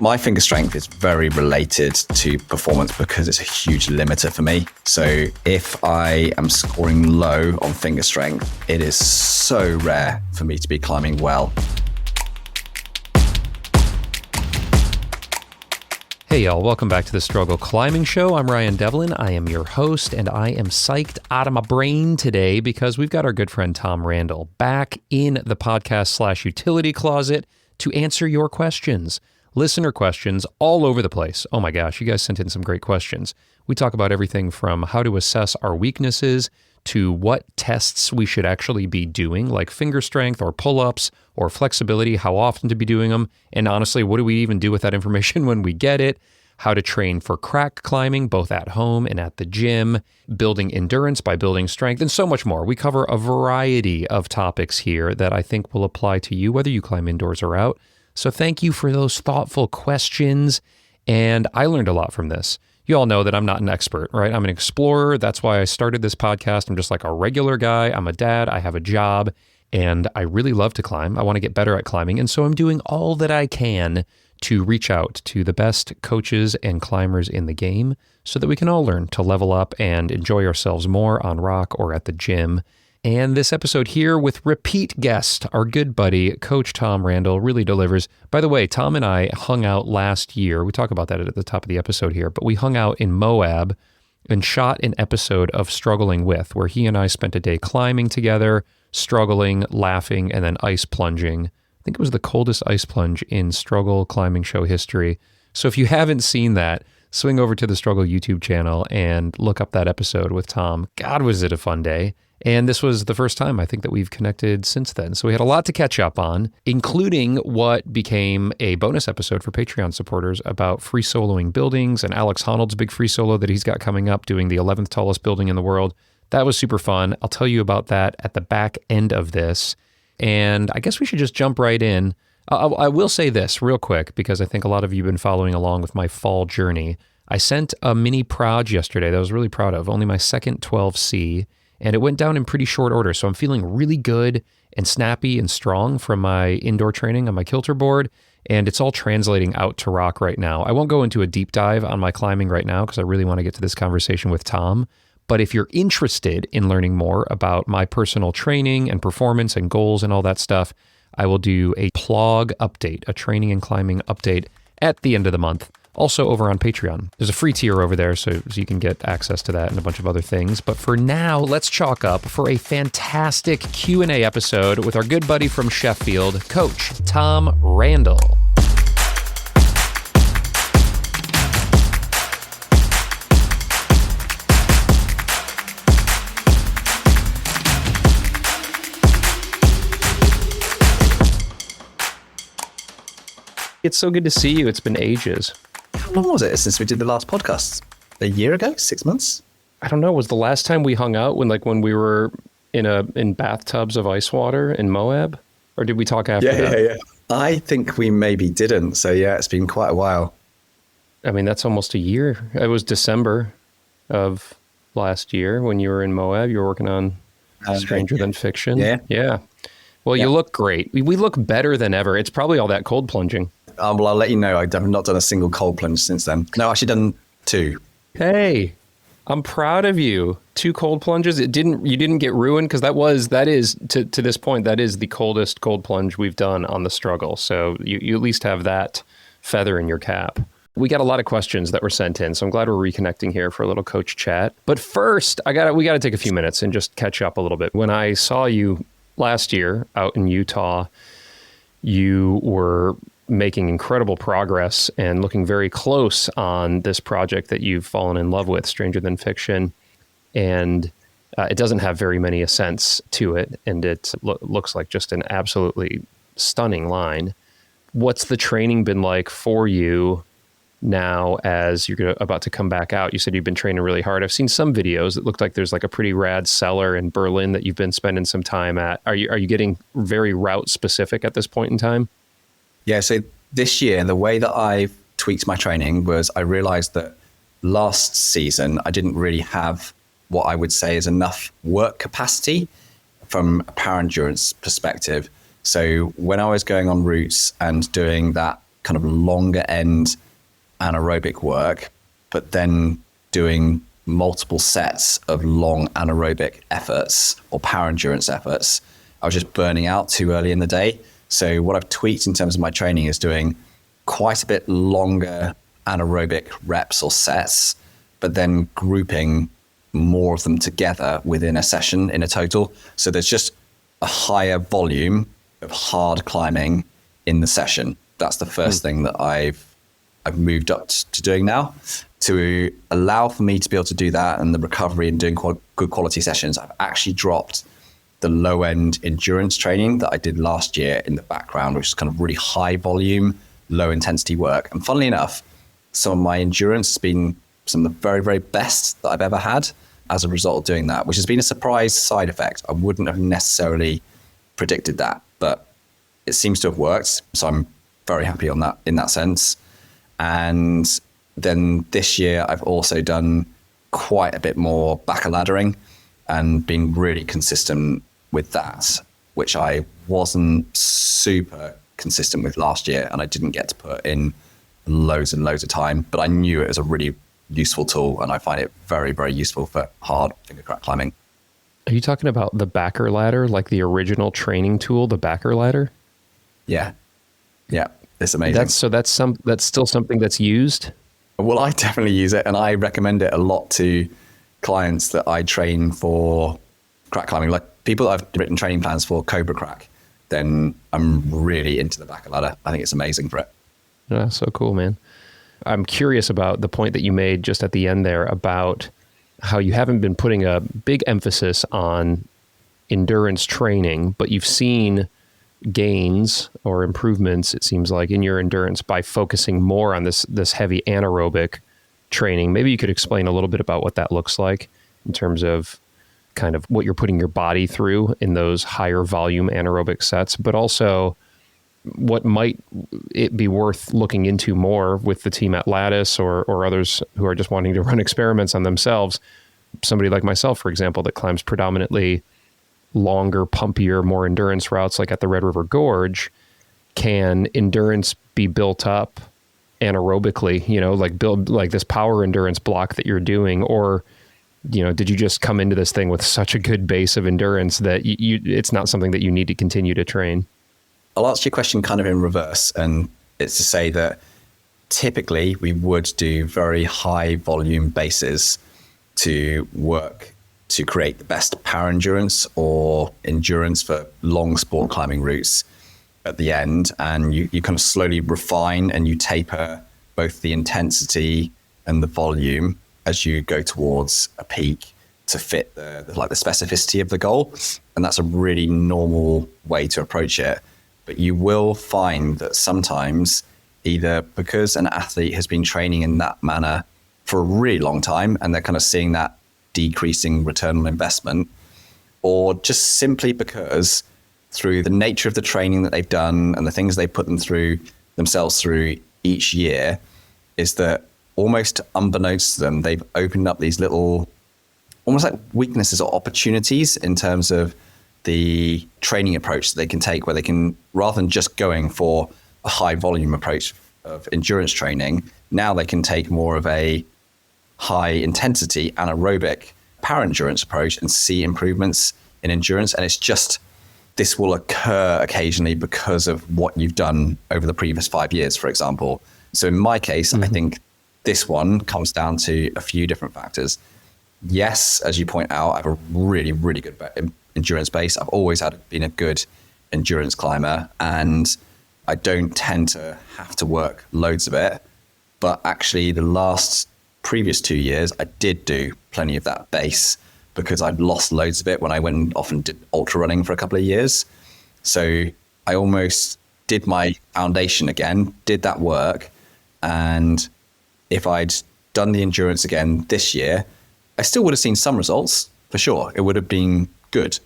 My finger strength is very related to performance because it's a huge limiter for me. So if I am scoring low on finger strength, it is so rare for me to be climbing well. Hey y'all, welcome back to the Struggle Climbing Show. I'm Ryan Devlin. I am your host, and I am psyched out of my brain today because we've got our good friend Tom Randall back in the podcast/utility closet to answer your questions. Listener questions all over the place. Oh my gosh, you guys sent in some great questions. We talk about everything from how to assess our weaknesses to what tests we should actually be doing, like finger strength or pull-ups or flexibility, how often to be doing them, and honestly, what do we even do with that information when we get it, how to train for crack climbing, both at home and at the gym, building endurance by building strength, and so much more. We cover a variety of topics here that I think will apply to you, whether you climb indoors or out. So thank you for those thoughtful questions, and I learned a lot from this. You all know that I'm not an expert, right? I'm an explorer. That's why I started this podcast. I'm just like a regular guy. I'm a dad. I have a job, and I really love to climb. I want to get better at climbing, and so I'm doing all that I can to reach out to the best coaches and climbers in the game so that we can all learn to level up and enjoy ourselves more on rock or at the gym. And this episode here with repeat guest, our good buddy, Coach Tom Randall, really delivers. By the way, Tom and I hung out last year. We talk about that at the top of the episode here, but we hung out in Moab and shot an episode of Struggling With, where he and I spent a day climbing together, struggling, laughing, and then ice plunging. I think it was the coldest ice plunge in Struggle Climbing Show history. So if you haven't seen that, swing over to the Struggle YouTube channel and look up that episode with Tom. God, was it a fun day. And this was the first time I think that we've connected since then. So we had a lot to catch up on, including what became a bonus episode for Patreon supporters about free soloing buildings and Alex Honnold's big free solo that he's got coming up, doing the 11th tallest building in the world. That was super fun. I'll tell you about that at the back end of this. And I guess we should just jump right in. I will say this real quick, because I think a lot of you have been following along with my fall journey. I sent a mini proj yesterday that I was really proud of, only my second 12C. And it went down in pretty short order. So I'm feeling really good and snappy and strong from my indoor training on my kilter board. And it's all translating out to rock right now. I won't go into a deep dive on my climbing right now because I really want to get to this conversation with Tom. But if you're interested in learning more about my personal training and performance and goals and all that stuff, I will do a plog update, a training and climbing update at the end of the month. Also over on Patreon. There's a free tier over there, so you can get access to that and a bunch of other things. But for now, let's chalk up for a fantastic Q&A episode with our good buddy from Sheffield, Coach Tom Randall. It's so good to see you. It's been ages. How long was it since we did the last podcast? A year ago? 6 months? I don't know. Was the last time we hung out when we were in bathtubs of ice water in Moab? Or did we talk after that? Yeah. I think we maybe didn't. So yeah, it's been quite a while. I mean, that's almost a year. It was December of last year when you were in Moab. You were working on Stranger Than Fiction. Yeah. Well, you look great. We look better than ever. It's probably all that cold plunging. Well, I'll let you know. I've not done a single cold plunge since then. No, I've actually done 2. Hey, I'm proud of you. 2 cold plunges. You didn't get ruined, because that is to this point, that is the coldest cold plunge we've done on the Struggle. So you at least have that feather in your cap. We got a lot of questions that were sent in, so I'm glad we're reconnecting here for a little coach chat. But first, we got to take a few minutes and just catch up a little bit. When I saw you last year out in Utah, you were making incredible progress and looking very close on this project that you've fallen in love with, Stranger Than Fiction. And it doesn't have very many ascents to it, and it looks like just an absolutely stunning line. What's the training been like for you now as you're about to come back out? You said you've been training really hard. I've seen some videos. It looked like there's like a pretty rad cellar in Berlin that you've been spending some time at. Are you getting very route specific at this point in time? Yeah, so this year, the way that I've tweaked my training was I realized that last season, I didn't really have what I would say is enough work capacity from a power endurance perspective. So when I was going on routes and doing that kind of longer end anaerobic work, but then doing multiple sets of long anaerobic efforts or power endurance efforts, I was just burning out too early in the day. So what I've tweaked in terms of my training is doing quite a bit longer anaerobic reps or sets, but then grouping more of them together within a session in a total. So there's just a higher volume of hard climbing in the session. That's the first thing that I've moved up to doing now. To allow for me to be able to do that and the recovery and doing good quality sessions, I've actually dropped the low end endurance training that I did last year in the background, which is kind of really high volume, low intensity work. And funnily enough, some of my endurance has been some of the very, very best that I've ever had as a result of doing that, which has been a surprise side effect. I wouldn't have necessarily predicted that, but it seems to have worked. So I'm very happy on that in that sense. And then this year, I've also done quite a bit more back laddering and been really consistent with that, which I wasn't super consistent with last year. And I didn't get to put in loads and loads of time, but I knew it was a really useful tool. And I find it very, very useful for hard finger crack climbing. Are you talking about the backer ladder, like the original training tool, the backer ladder? Yeah. Yeah. It's amazing. That's still something that's used? Well, I definitely use it, and I recommend it a lot to clients that I train for crack climbing. Like people that I've written training plans for Cobra Crack, then I'm really into the backer ladder. I think it's amazing for it. Yeah, so cool, man. I'm curious about the point that you made just at the end there about how you haven't been putting a big emphasis on endurance training, but you've seen gains or improvements, it seems like, in your endurance by focusing more on this heavy anaerobic training. Maybe you could explain a little bit about what that looks like in terms of kind of what you're putting your body through in those higher volume anaerobic sets, but also what might it be worth looking into more with the team at Lattice or others who are just wanting to run experiments on themselves. Somebody like myself, for example, that climbs predominantly longer, pumpier, more endurance routes like at the Red River Gorge. Can endurance be built up anaerobically, like build like this power endurance block that you're doing? Or, did you just come into this thing with such a good base of endurance that it's not something that you need to continue to train? I'll answer your question kind of in reverse. And it's to say that typically we would do very high volume bases to work to create the best power endurance or endurance for long sport climbing routes at the end. And you kind of slowly refine and you taper both the intensity and the volume as you go towards a peak to fit the specificity of the goal. And that's a really normal way to approach it. But you will find that sometimes, either because an athlete has been training in that manner for a really long time and they're kind of seeing that decreasing return on investment, or just simply because through the nature of the training that they've done and the things they put themselves through each year, is that almost unbeknownst to them, they've opened up these little, almost like weaknesses or opportunities in terms of the training approach that they can take, where they can, rather than just going for a high volume approach of endurance training, now they can take more of a high intensity anaerobic power endurance approach and see improvements in endurance. And it's just, this will occur occasionally because of what you've done over the previous 5 years, for example. So in my case, I think this one comes down to a few different factors. Yes, as you point out, I have a really, really good endurance base. I've always been a good endurance climber, and I don't tend to have to work loads of it. But actually the previous 2 years, I did do plenty of that base because I'd lost loads of it when I went off and did ultra running for a couple of years. So I almost did my foundation again, did that work. And if I'd done the endurance again this year, I still would have seen some results for sure. It would have been good.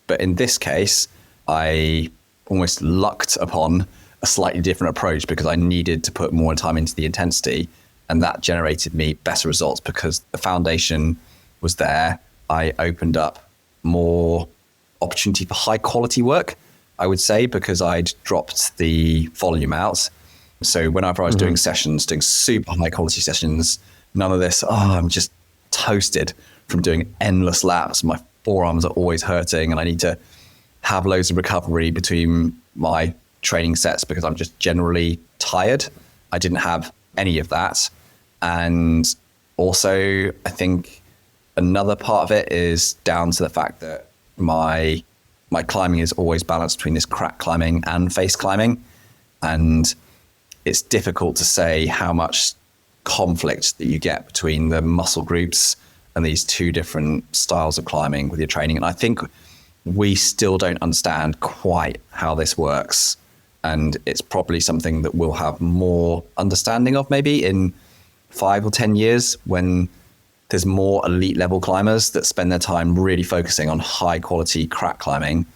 But in this case, I almost lucked upon a slightly different approach because I needed to put more time into the intensity. And that generated me better results because the foundation was there. I opened up more opportunity for high quality work. I would say, because I'd dropped the volume out. So whenever I was doing sessions, doing super high quality sessions, none of this, I'm just toasted from doing endless laps. My forearms are always hurting and I need to have loads of recovery between my training sets because I'm just generally tired. I didn't have any of that. And also, I think another part of it is down to the fact that my climbing is always balanced between this crack climbing and face climbing. And it's difficult to say how much conflict that you get between the muscle groups and these two different styles of climbing with your training. And I think we still don't understand quite how this works. And it's probably something that we'll have more understanding of maybe in 5 or 10 years when there's more elite level climbers that spend their time really focusing on high quality crack climbing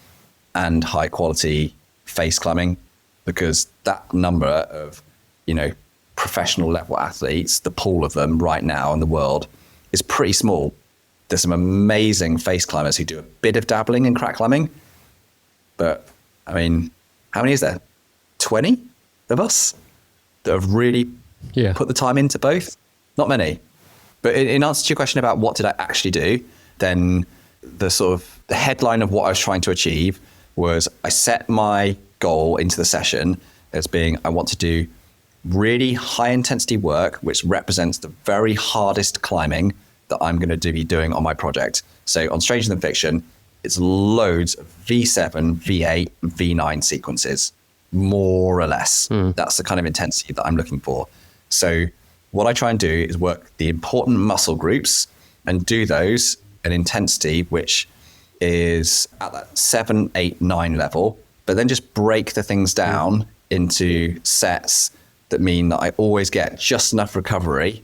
and high quality face climbing, because that number of, professional level athletes, the pool of them right now in the world is pretty small. There's some amazing face climbers who do a bit of dabbling in crack climbing, but I mean, how many is there? 20 of us that have really put the time into both? Not many. But in answer to your question about what did I actually do, then the headline of what I was trying to achieve was I set my goal into the session as being, I want to do really high intensity work, which represents the very hardest climbing that I'm going to be doing on my project. So on Stranger Than Fiction, it's loads of V7, V8, and V9 sequences, more or less. That's the kind of intensity that I'm looking for. So what I try and do is work the important muscle groups and do those at intensity, which is at that 7, 8, 9 level, but then just break the things down into sets that mean that I always get just enough recovery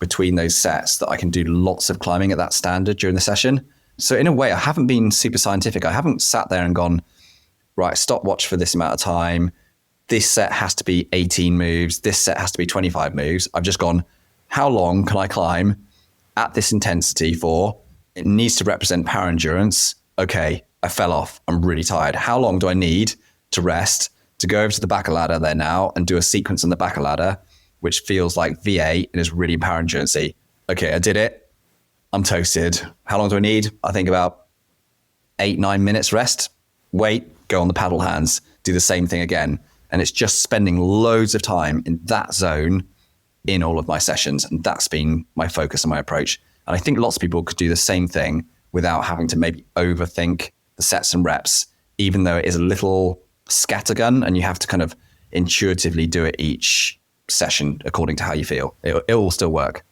between those sets that I can do lots of climbing at that standard during the session. So in a way, I haven't been super scientific. I haven't sat there and gone, right, stopwatch for this amount of time. This set has to be 18 moves. This set has to be 25 moves. I've just gone, how long can I climb at this intensity for? It needs to represent power endurance. Okay, I fell off. I'm really tired. How long do I need to rest to go over to the back of ladder there now and do a sequence on the back of ladder, which feels like V8 and is really power endurance? Okay, I did it. I'm toasted. How long do I need? I think about 8, 9 minutes rest. Wait, go on the paddle hands, do the same thing again. And it's just spending loads of time in that zone in all of my sessions. And that's been my focus and my approach. And I think lots of people could do the same thing without having to maybe overthink the sets and reps, even though it is a little scattergun and you have to kind of intuitively do it each session according to how you feel. It will still work.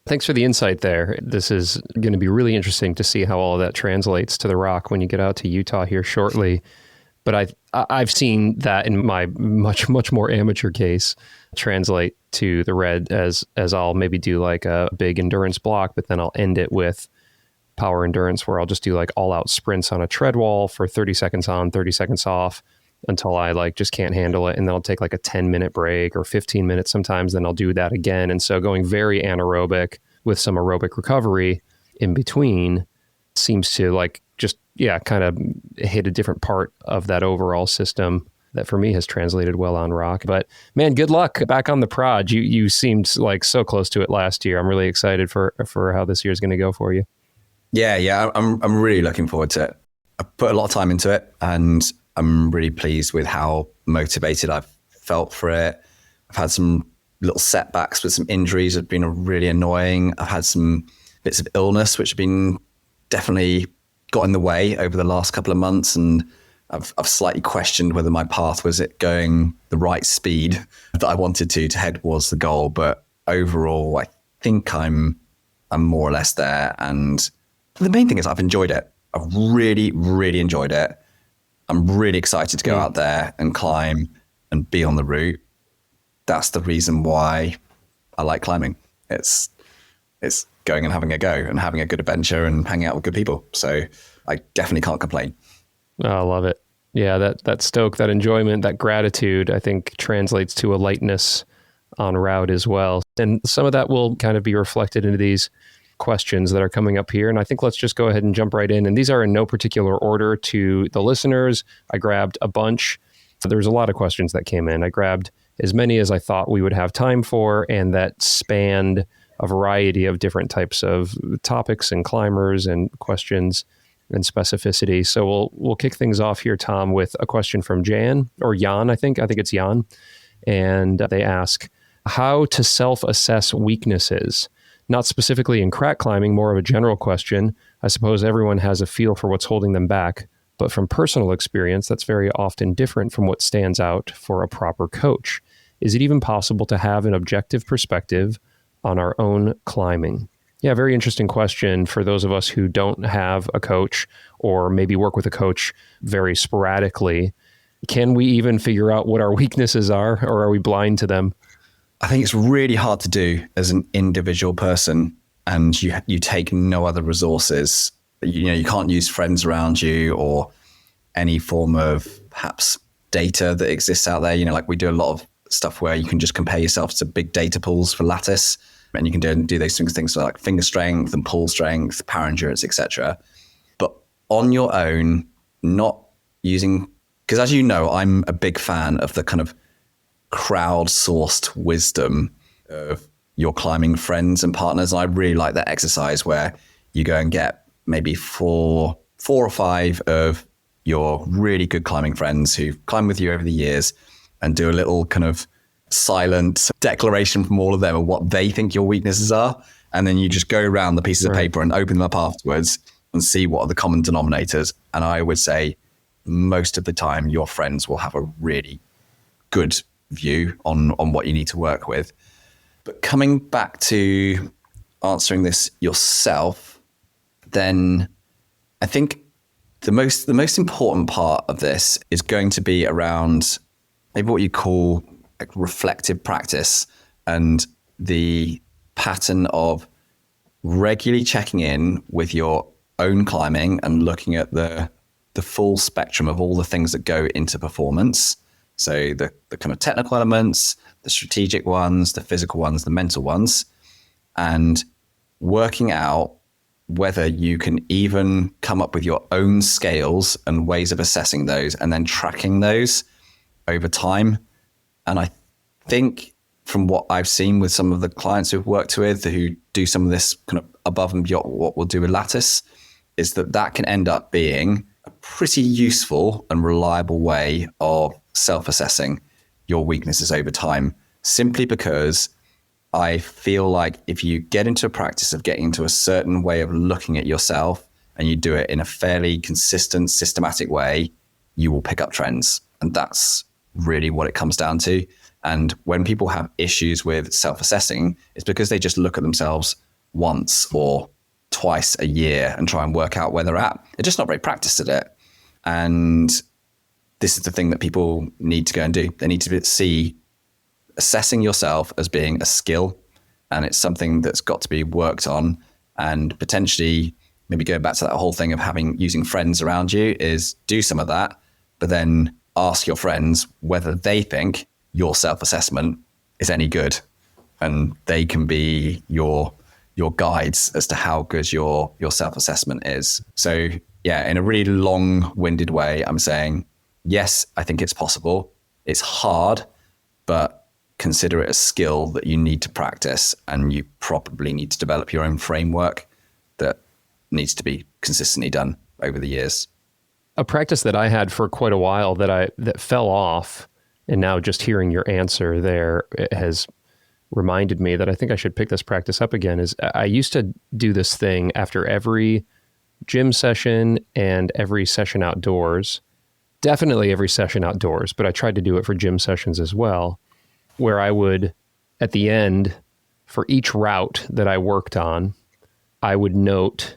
Thanks for the insight there. This is going to be really interesting to see how all of that translates to the Rock when you get out to Utah here shortly. But I've seen that in my much more amateur case translate to the Red as I'll maybe do like a big endurance block, but then I'll end it with power endurance where I'll just do like all out sprints on a tread wall for 30 seconds on, 30 seconds off until I like just can't handle it. And then I'll take like a 10-minute break or 15 minutes sometimes. Then I'll do that again. And so going very anaerobic with some aerobic recovery in between seems to like just, kind of hit a different part of that overall system that for me has translated well on Rock. But man, good luck back on the prod. You seemed like so close to it last year. I'm really excited for how this year is going to go for you. Yeah. I'm really looking forward to it. I put a lot of time into it and I'm really pleased with how motivated I've felt for it. I've had some little setbacks with some injuries that have been really annoying. I've had some bits of illness, which have been definitely got in the way over the last couple of months. And I've slightly questioned whether my path was it going the right speed that I wanted to head towards the goal. But overall, I think I'm more or less there. And the main thing is I've enjoyed it. I've really, really enjoyed it. I'm really excited to go out there and climb and be on the route. That's the reason why I like climbing. It's going and having a go and having a good adventure and hanging out with good people. So I definitely can't complain. Oh, I love it. Yeah, that stoke, that enjoyment, that gratitude, I think translates to a lightness on route as well. And some of that will kind of be reflected into these questions that are coming up here. And I think let's just go ahead and jump right in. And these are in no particular order to the listeners. I grabbed a bunch. There was a lot of questions that came in. I grabbed as many as I thought we would have time for, and that spanned a variety of different types of topics and climbers and questions and specificity. So we'll kick things off here, Tom, with a question from Jan, or Jan, I think it's Jan. And they ask, how to self-assess weaknesses? Not specifically in crack climbing, more of a general question. I suppose everyone has a feel for what's holding them back, but from personal experience, that's very often different from what stands out for a proper coach. Is it even possible to have an objective perspective on our own climbing? Yeah, very interesting question for those of us who don't have a coach or maybe work with a coach very sporadically. Can we even figure out what our weaknesses are, or are we blind to them? I think it's really hard to do as an individual person, and you take no other resources. You can't use friends around you or any form of perhaps data that exists out there. Like we do a lot of stuff where you can just compare yourself to big data pools for lattice, and you can do those things like finger strength and pull strength, power endurance, etc. But on your own, not using, because as you know, I'm a big fan of the kind of crowdsourced wisdom of your climbing friends and partners. And I really like that exercise where you go and get maybe four or five of your really good climbing friends who've climbed with you over the years and do a little kind of silent declaration from all of them of what they think your weaknesses are. And then you just go around the pieces of paper and open them up afterwards and see what are the common denominators. And I would say most of the time your friends will have a really good view on what you need to work with. But coming back to answering this yourself, then I think the most important part of this is going to be around maybe what you call like reflective practice, and the pattern of regularly checking in with your own climbing and looking at the full spectrum of all the things that go into performance. So the kind of technical elements, the strategic ones, the physical ones, the mental ones, and working out whether you can even come up with your own scales and ways of assessing those and then tracking those over time. And I think from what I've seen with some of the clients who've worked with who do some of this kind of above and beyond what we'll do with lattice, is that can end up being a pretty useful and reliable way of self-assessing your weaknesses over time, simply because I feel like if you get into a practice of getting into a certain way of looking at yourself and you do it in a fairly consistent, systematic way, you will pick up trends. And that's really what it comes down to. And when people have issues with self-assessing, it's because they just look at themselves once or twice a year and try and work out where they're at. They're just not very practiced at it. And this is the thing that people need to go and do. They need to see assessing yourself as being a skill, and it's something that's got to be worked on. And potentially maybe go back to that whole thing of using friends around you, is do some of that, but then ask your friends whether they think your self-assessment is any good, and they can be your guides as to how good your self-assessment is. So yeah, in a really long-winded way, I'm saying, yes, I think it's possible. It's hard, but consider it a skill that you need to practice, and you probably need to develop your own framework that needs to be consistently done over the years. A practice that I had for quite a while that fell off, and now just hearing your answer there, it has reminded me that I think I should pick this practice up again, is I used to do this thing after every gym session and every session outdoors, definitely every session outdoors, but I tried to do it for gym sessions as well, where I would, at the end, for each route that I worked on, I would note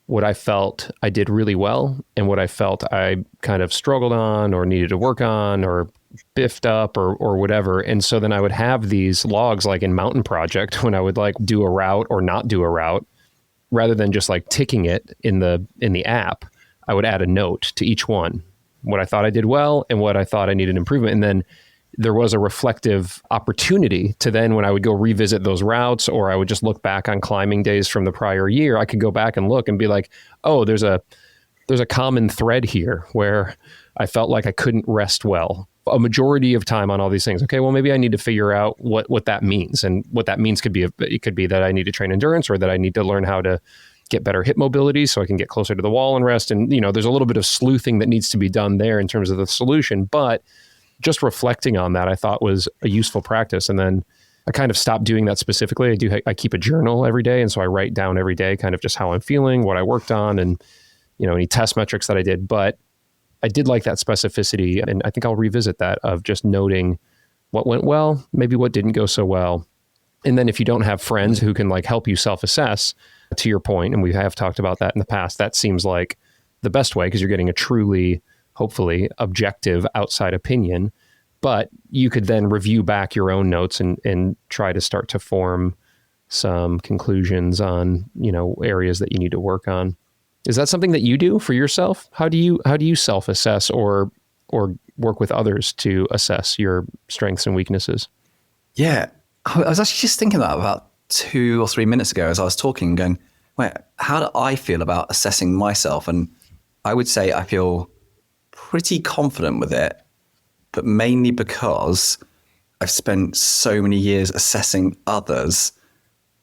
what I felt I did really well and what I felt I kind of struggled on or needed to work on or biffed up or whatever. And so then I would have these logs like in Mountain Project when I would like do a route or not do a route, rather than just like ticking it in the app. I would add a note to each one, what I thought I did well and what I thought I needed improvement. And then there was a reflective opportunity to then, when I would go revisit those routes, or I would just look back on climbing days from the prior year, I could go back and look and be like, oh, there's a common thread here where I felt like I couldn't rest well a majority of time on all these things. Okay, well, maybe I need to figure out what that means. And what that means it could be that I need to train endurance, or that I need to learn how to get better hip mobility so I can get closer to the wall and rest. And, there's a little bit of sleuthing that needs to be done there in terms of the solution. But just reflecting on that, I thought was a useful practice. And then I kind of stopped doing that specifically. I keep a journal every day. And so I write down every day kind of just how I'm feeling, what I worked on, and, any test metrics that I did. But I did like that specificity. And I think I'll revisit that, of just noting what went well, maybe what didn't go so well. And then if you don't have friends who can help you self-assess, to your point, and we have talked about that in the past, that seems like the best way, because you're getting a truly, hopefully, objective outside opinion. But you could then review back your own notes and try to start to form some conclusions on, areas that you need to work on. Is that something that you do for yourself? How do you self-assess or work with others to assess your strengths and weaknesses? Yeah, I was actually just thinking that about 2 or 3 minutes ago as I was talking, going, wait, how do I feel about assessing myself? And I would say I feel pretty confident with it, but mainly because I've spent so many years assessing others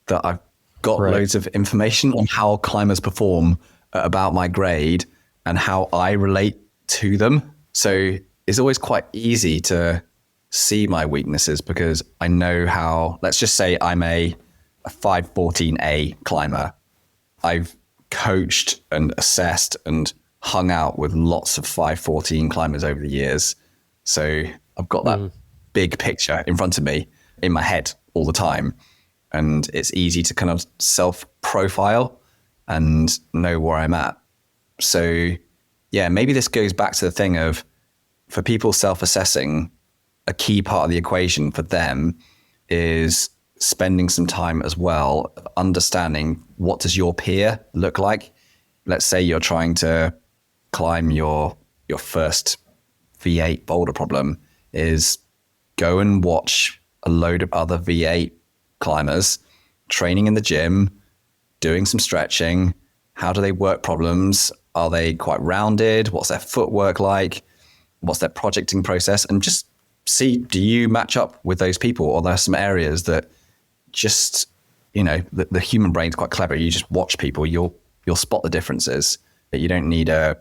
that I've got loads of information on how climbers perform about my grade and how I relate to them. So it's always quite easy to see my weaknesses, because I know how, let's just say I'm a 514A climber. I've coached and assessed and hung out with lots of 514 climbers over the years. So I've got that big picture in front of me in my head all the time. And it's easy to kind of self-profile and know where I'm at. So yeah, maybe this goes back to the thing of, for people self-assessing, a key part of the equation for them is spending some time as well understanding, what does your peer look like? Let's say you're trying to climb your first V8 boulder problem, is go and watch a load of other V8 climbers training in the gym, doing some stretching. How do they work problems? Are they quite rounded? What's their footwork like? What's their projecting process? And just see, do you match up with those people? Or there are some areas that just, the human brain's quite clever. You just watch people, you'll spot the differences. You don't need a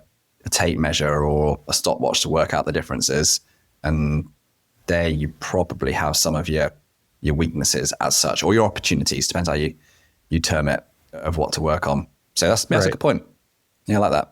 tape measure or a stopwatch to work out the differences. And there you probably have some of your weaknesses as such, or your opportunities, depends how you term it, of what to work on. So that's a good point. Yeah, I like that.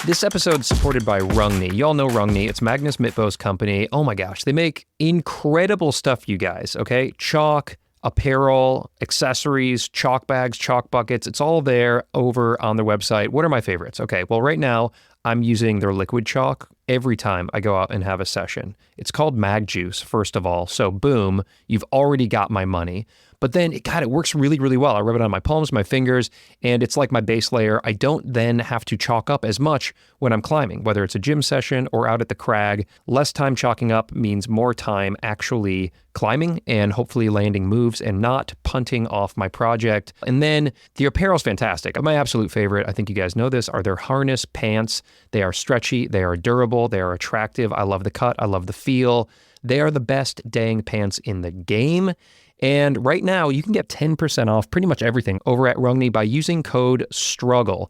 This episode is supported by Rungni. Y'all know Rungni. It's Magnus Mitbo's company. Oh my gosh, they make incredible stuff, you guys, okay? Chalk, apparel, accessories, chalk bags, chalk buckets. It's all there over on their website. What are my favorites? Okay, well, right now, I'm using their liquid chalk every time I go out and have a session. It's called Mag Juice, first of all. So boom, you've already got my money. But then, it works really, really well. I rub it on my palms, my fingers, and it's like my base layer. I don't then have to chalk up as much when I'm climbing, whether it's a gym session or out at the crag. Less time chalking up means more time actually climbing and hopefully landing moves and not punting off my project. And then the apparel's fantastic. My absolute favorite, I think you guys know this, are their harness pants. They are stretchy, they are durable, they are attractive. I love the cut, I love the feel. They are the best dang pants in the game. And right now, you can get 10% off pretty much everything over at Rungni by using code STRUGGLE.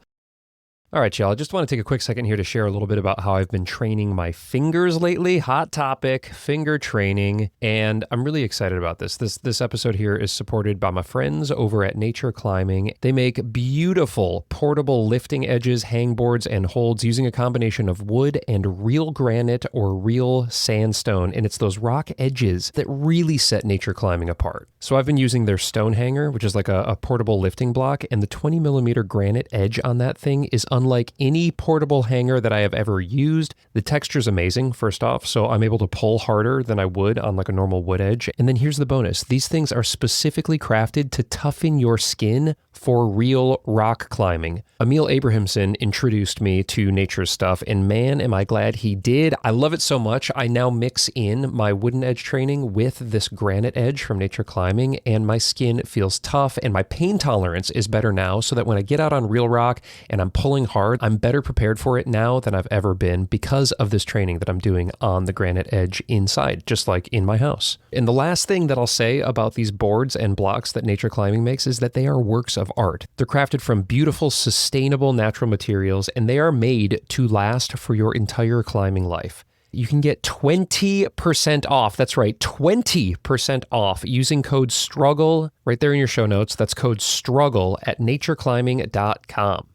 All right, y'all, I just want to take a quick second here to share a little bit about how I've been training my fingers lately. Hot topic, finger training, and I'm really excited about this. This episode here is supported by my friends over at Nature Climbing. They make beautiful portable lifting edges, hangboards, and holds using a combination of wood and real granite or real sandstone, and it's those rock edges that really set nature climbing apart. So I've been using their stone hanger, which is like a portable lifting block, and the 20 millimeter granite edge on that thing is unlike any portable hanger that I have ever used. The texture is amazing, first off, so I'm able to pull harder than I would on like a normal wood edge. And then here's the bonus. These things are specifically crafted to toughen your skin for real rock climbing. Emil Abrahamson introduced me to nature's stuff, and man, am I glad he did. I love it so much. I now mix in my wooden edge training with this granite edge from Nature Climbing, and my skin feels tough, and my pain tolerance is better now, so that when I get out on real rock and I'm pulling hard, I'm better prepared for it now than I've ever been because of this training that I'm doing on the granite edge inside, just like in my house. And the last thing that I'll say about these boards and blocks that Nature Climbing makes is that they are works of art. They're crafted from beautiful, sustainable natural materials, and they are made to last for your entire climbing life. You can get 20% off. That's right, 20% off using code STRUGGLE right there in your show notes. That's code STRUGGLE at natureclimbing.com.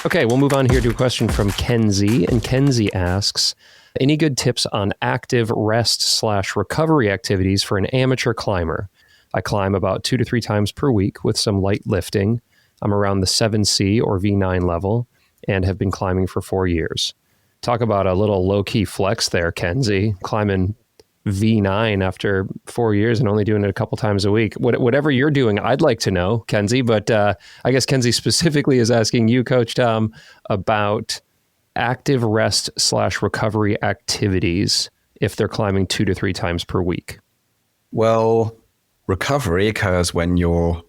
Okay, we'll move on here to a question from Kenzie. And Kenzie asks, any good tips on active rest/recovery activities for an amateur climber? I climb about 2 to 3 times per week with some light lifting. I'm around the 7C or V9 level and have been climbing for 4 years. Talk about a little low-key flex there, Kenzie, climbing V9 after 4 years and only doing it a couple times a week. Whatever you're doing, I'd like to know, Kenzie, but I guess Kenzie specifically is asking you, Coach Tom, about active rest/recovery activities if they're climbing 2 to 3 times per week. Well, recovery occurs when you're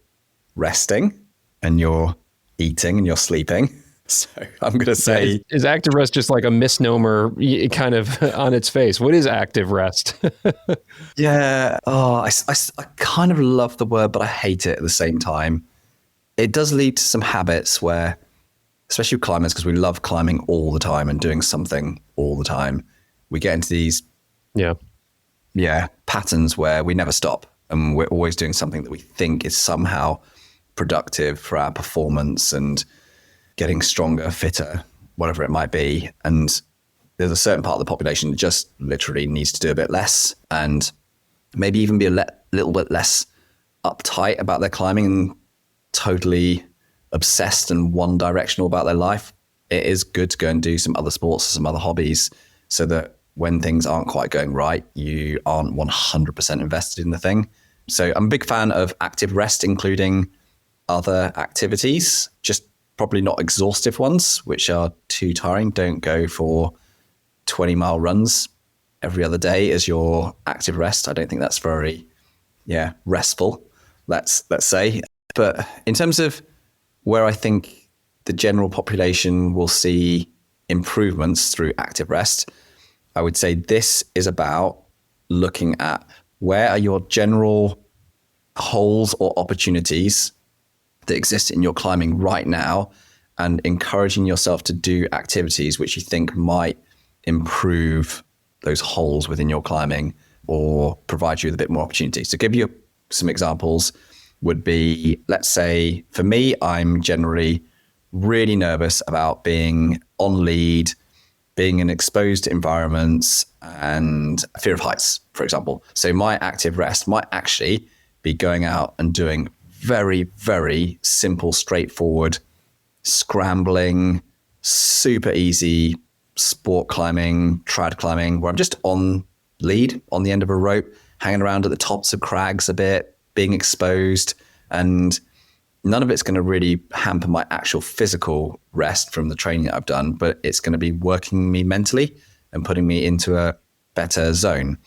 resting and you're eating and you're sleeping. So I'm going to say... Is active rest just like a misnomer kind of on its face? What is active rest? Yeah. Oh, I kind of love the word, but I hate it at the same time. It does lead to some habits where, especially with climbers, because we love climbing all the time and doing something all the time, we get into these patterns where we never stop. And we're always doing something that we think is somehow productive for our performance and getting stronger, fitter, whatever it might be. And there's a certain part of the population that just literally needs to do a bit less and maybe even be a little bit less uptight about their climbing and totally obsessed and one-directional about their life. It is good to go and do some other sports or some other hobbies so that when things aren't quite going right, you aren't 100% invested in the thing. So I'm a big fan of active rest, including other activities, just probably not exhaustive ones, which are too tiring. Don't go for 20-mile runs every other day as your active rest. I don't think that's very, restful, let's say. But in terms of where I think the general population will see improvements through active rest, I would say this is about looking at where are your general holes or opportunities that exist in your climbing right now and encouraging yourself to do activities which you think might improve those holes within your climbing or provide you with a bit more opportunity. So give you some examples would be, let's say for me, I'm generally really nervous about being on lead, being in exposed environments and fear of heights, for example. So my active rest might actually be going out and doing very, very simple, straightforward, scrambling, super easy sport climbing, trad climbing, where I'm just on lead, on the end of a rope, hanging around at the tops of crags a bit, being exposed, and none of it's going to really hamper my actual physical rest from the training that I've done, but it's going to be working me mentally and putting me into a better zone.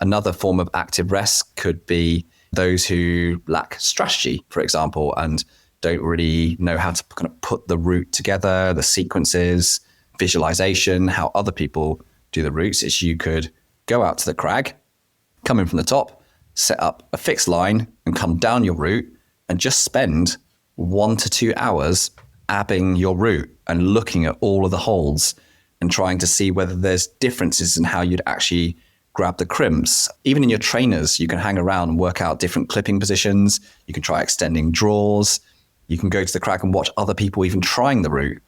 Another form of active rest could be those who lack strategy, for example, and don't really know how to kind of put the route together, the sequences, visualization, how other people do the routes. Is you could go out to the crag, come in from the top, set up a fixed line and come down your route and just spend 1 to 2 hours abbing your route and looking at all of the holds and trying to see whether there's differences in how you'd actually grab the crimps. Even in your trainers, you can hang around and work out different clipping positions. You can try extending draws. You can go to the crag and watch other people even trying the route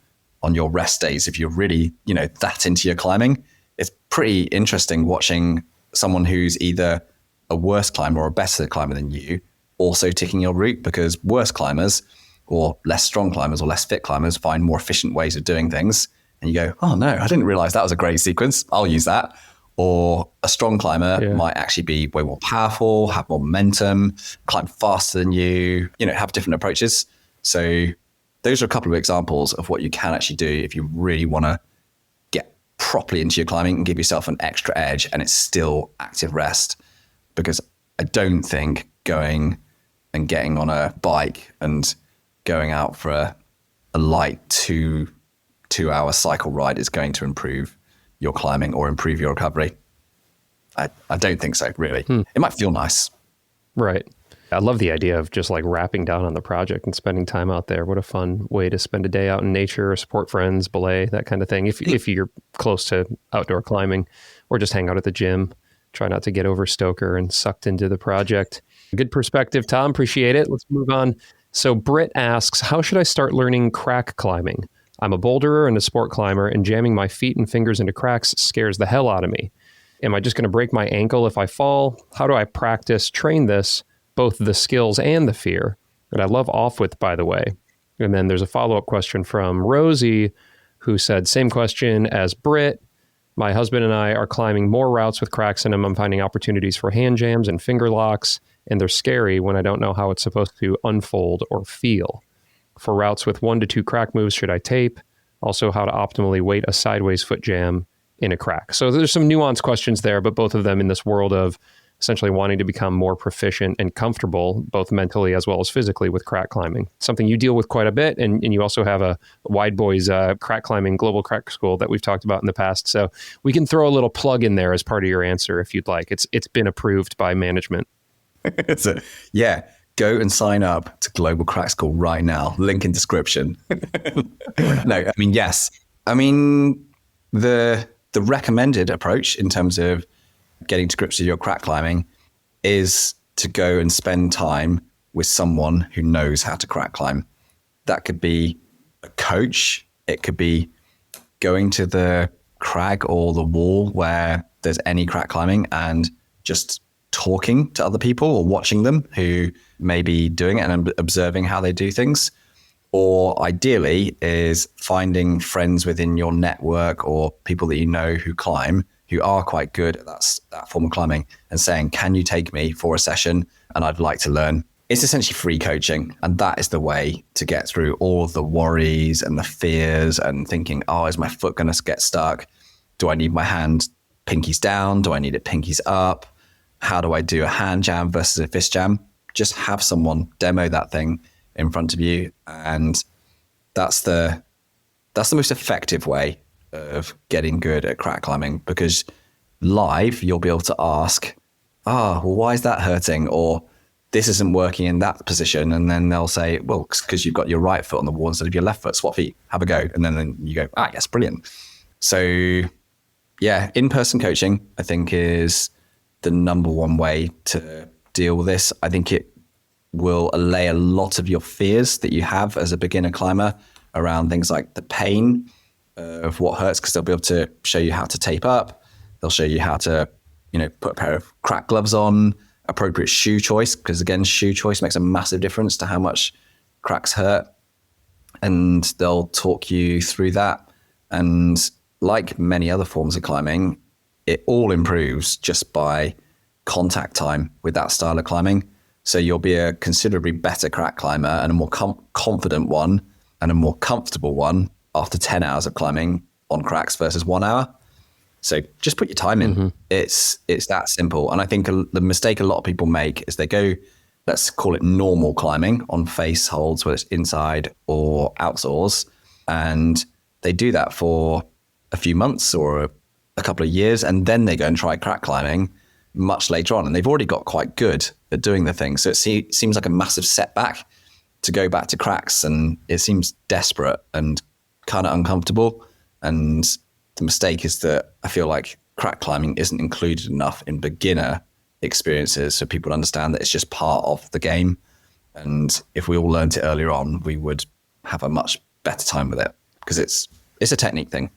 on your rest days if you're really, that into your climbing. It's pretty interesting watching someone who's either a worse climber or a better climber than you also ticking your route, because worse climbers or less strong climbers or less fit climbers find more efficient ways of doing things. And you go, oh no, I didn't realize that was a great sequence. I'll use that. Or a strong climber might actually be way more powerful, have more momentum, climb faster than you, have different approaches. So those are a couple of examples of what you can actually do if you really want to get properly into your climbing and give yourself an extra edge, and it's still active rest. Because I don't think going and getting on a bike and going out for a light two-hour cycle ride is going to improve your climbing or improve your recovery. I don't think so, really. It might feel nice. Right. I love the idea of just like wrapping down on the project and spending time out there. What a fun way to spend a day out in nature, or support friends, belay, that kind of thing. If you're close to outdoor climbing, or just hang out at the gym. Try not to get over stoker and sucked into the project. Good perspective, Tom. Appreciate it. Let's move on. So Britt asks, how should I start learning crack climbing? I'm a boulderer and a sport climber, and jamming my feet and fingers into cracks scares the hell out of me. Am I just going to break my ankle if I fall? How do I practice, train this, both the skills and the fear? And I love off-width, by the way. And then there's a follow-up question from Rosie, who said, same question as Britt. My husband and I are climbing more routes with cracks in them. I'm finding opportunities for hand jams and finger locks, and they're scary when I don't know how it's supposed to unfold or feel. For routes with 1 to 2 crack moves, should I tape? Also, how to optimally weight a sideways foot jam in a crack. So there's some nuanced questions there, but both of them in this world of essentially wanting to become more proficient and comfortable, both mentally as well as physically, with crack climbing. Something you deal with quite a bit, and you also have a Wide Boys crack climbing global crack school that we've talked about in the past. So we can throw a little plug in there as part of your answer if you'd like. It's been approved by management. Go and sign up to Global Crack School right now. Link in description. No, yes. The recommended approach in terms of getting to grips with your crack climbing is to go and spend time with someone who knows how to crack climb. That could be a coach. It could be going to the crag or the wall where there's any crack climbing and just talking to other people or watching them who may be doing it and observing how they do things. Or ideally is finding friends within your network or people that you know who climb, who are quite good at that form of climbing, and saying, can you take me for a session? And I'd like to learn. It's essentially free coaching. And that is the way to get through all of the worries and the fears and thinking, oh, is my foot going to get stuck? Do I need my hand pinkies down? Do I need it pinkies up? How do I do a hand jam versus a fist jam? Just have someone demo that thing in front of you. And that's the most effective way of getting good at crack climbing, because live you'll be able to ask, why is that hurting? Or this isn't working in that position. And then they'll say, well, because you've got your right foot on the wall instead of your left foot, swap feet, have a go. And then you go, yes, brilliant. So yeah, in-person coaching, I think, is the number one way to deal with this. I think it will allay a lot of your fears that you have as a beginner climber around things like the pain of what hurts, because they'll be able to show you how to tape up. They'll show you how to, put a pair of crack gloves on, appropriate shoe choice, because again, shoe choice makes a massive difference to how much cracks hurt. And they'll talk you through that. And like many other forms of climbing, it all improves just by contact time with that style of climbing. So you'll be a considerably better crack climber and a more confident one and a more comfortable one after 10 hours of climbing on cracks versus 1 hour. So just put your time in. Mm-hmm. It's that simple. And I think the mistake a lot of people make is they go, let's call it normal climbing on face holds, whether it's inside or outdoors. And they do that for a few months or a couple of years. And then they go and try crack climbing much later on. And they've already got quite good at doing the thing. So it seems like a massive setback to go back to cracks. And it seems desperate and kind of uncomfortable. And the mistake is that I feel like crack climbing isn't included enough in beginner experiences so people understand that it's just part of the game. And if we all learned it earlier on, we would have a much better time with it, because it's a technique thing.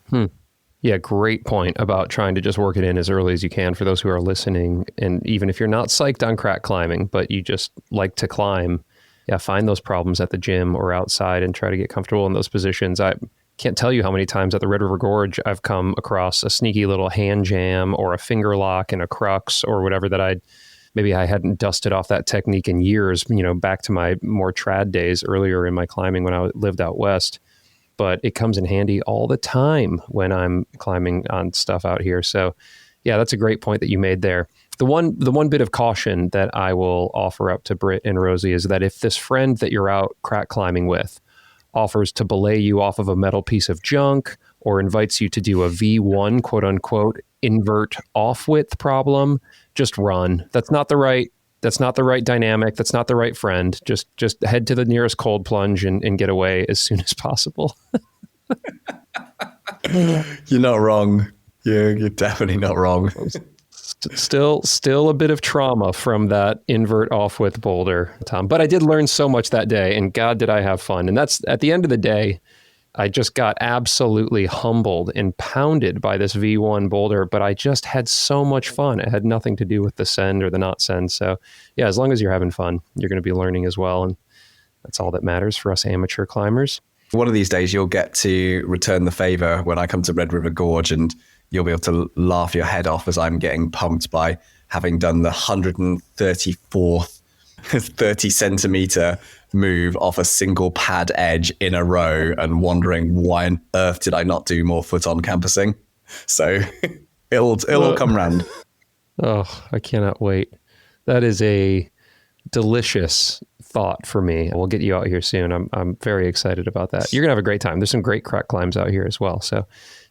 Yeah, great point about trying to just work it in as early as you can for those who are listening. And even if you're not psyched on crack climbing, but you just like to climb, yeah, find those problems at the gym or outside and try to get comfortable in those positions. I can't tell you how many times at the Red River Gorge I've come across a sneaky little hand jam or a finger lock in a crux or whatever that maybe I hadn't dusted off that technique in years, back to my more trad days earlier in my climbing when I lived out west. But it comes in handy all the time when I'm climbing on stuff out here. So yeah, that's a great point that you made there. The one bit of caution that I will offer up to Britt and Rosie is that if this friend that you're out crack climbing with offers to belay you off of a metal piece of junk or invites you to do a V1, quote unquote, invert off width problem, just run. That's not the right dynamic. That's not the right friend. Just head to the nearest cold plunge and get away as soon as possible. You're not wrong. You're definitely not wrong. Still a bit of trauma from that invert off width boulder, Tom. But I did learn so much that day, and God, did I have fun. And that's at the end of the day, I just got absolutely humbled and pounded by this V1 boulder, but I just had so much fun. It had nothing to do with the send or the not send. So yeah, as long as you're having fun, you're going to be learning as well. And that's all that matters for us amateur climbers. One of these days, you'll get to return the favor when I come to Red River Gorge, and you'll be able to laugh your head off as I'm getting pumped by having done the 134th 30 centimeter move off a single pad edge in a row and wondering why on earth did I not do more foot on campusing. So it'll all come round. Oh, I cannot wait. That is a delicious thought for me. We'll get you out here soon. I'm very excited about that. You're gonna have a great time. There's some great crack climbs out here as well. So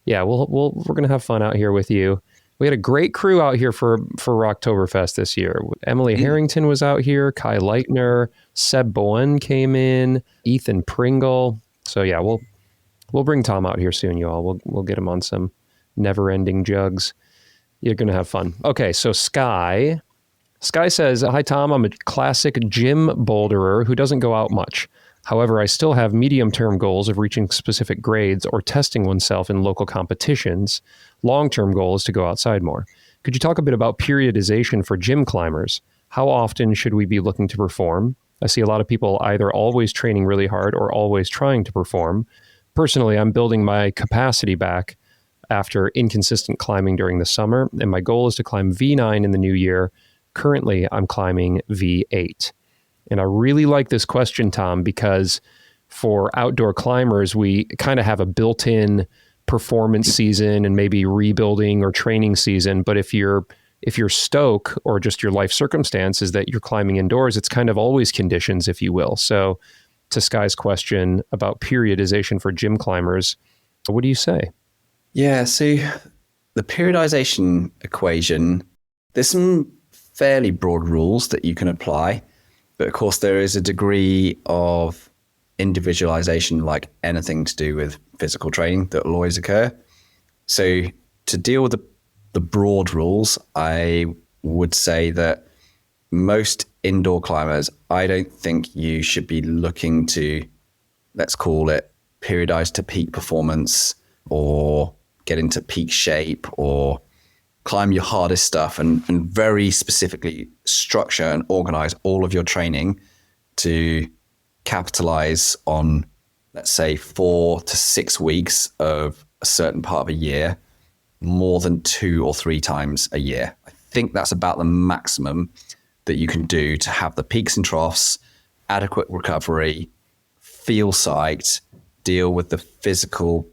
yeah, we're gonna have fun out here with you. We had a great crew out here for Rocktoberfest this year. Emily Harrington was out here, Kai Leitner, Seb Bowen came in, Ethan Pringle. So yeah, we'll bring Tom out here soon, you all. We'll get him on some never-ending jugs. You're gonna have fun. Okay, so Sky says, "Hi Tom, I'm a classic gym boulderer who doesn't go out much. However, I still have medium-term goals of reaching specific grades or testing oneself in local competitions. Long-term goal is to go outside more. Could you talk a bit about periodization for gym climbers? How often should we be looking to perform? I see a lot of people either always training really hard or always trying to perform. Personally, I'm building my capacity back after inconsistent climbing during the summer, and my goal is to climb V9 in the new year. Currently, I'm climbing V8. And I really like this question, Tom, because for outdoor climbers, we kind of have a built-in performance season and maybe rebuilding or training season. But if your stoke or just your life circumstances that you're climbing indoors, it's kind of always conditions, if you will. So to Sky's question about periodization for gym climbers, what do you say? Yeah, so the periodization equation, there's some fairly broad rules that you can apply. But of course, there is a degree of individualization, like anything to do with physical training, that will always occur. So to deal with the broad rules, I would say that most indoor climbers, I don't think you should be looking to, let's call it, periodize to peak performance or get into peak shape or climb your hardest stuff and very specifically structure and organize all of your training to capitalize on, let's say, 4 to 6 weeks of a certain part of a year, more than 2 or 3 times a year. I think that's about the maximum that you can do to have the peaks and troughs, adequate recovery, feel psyched, deal with the physical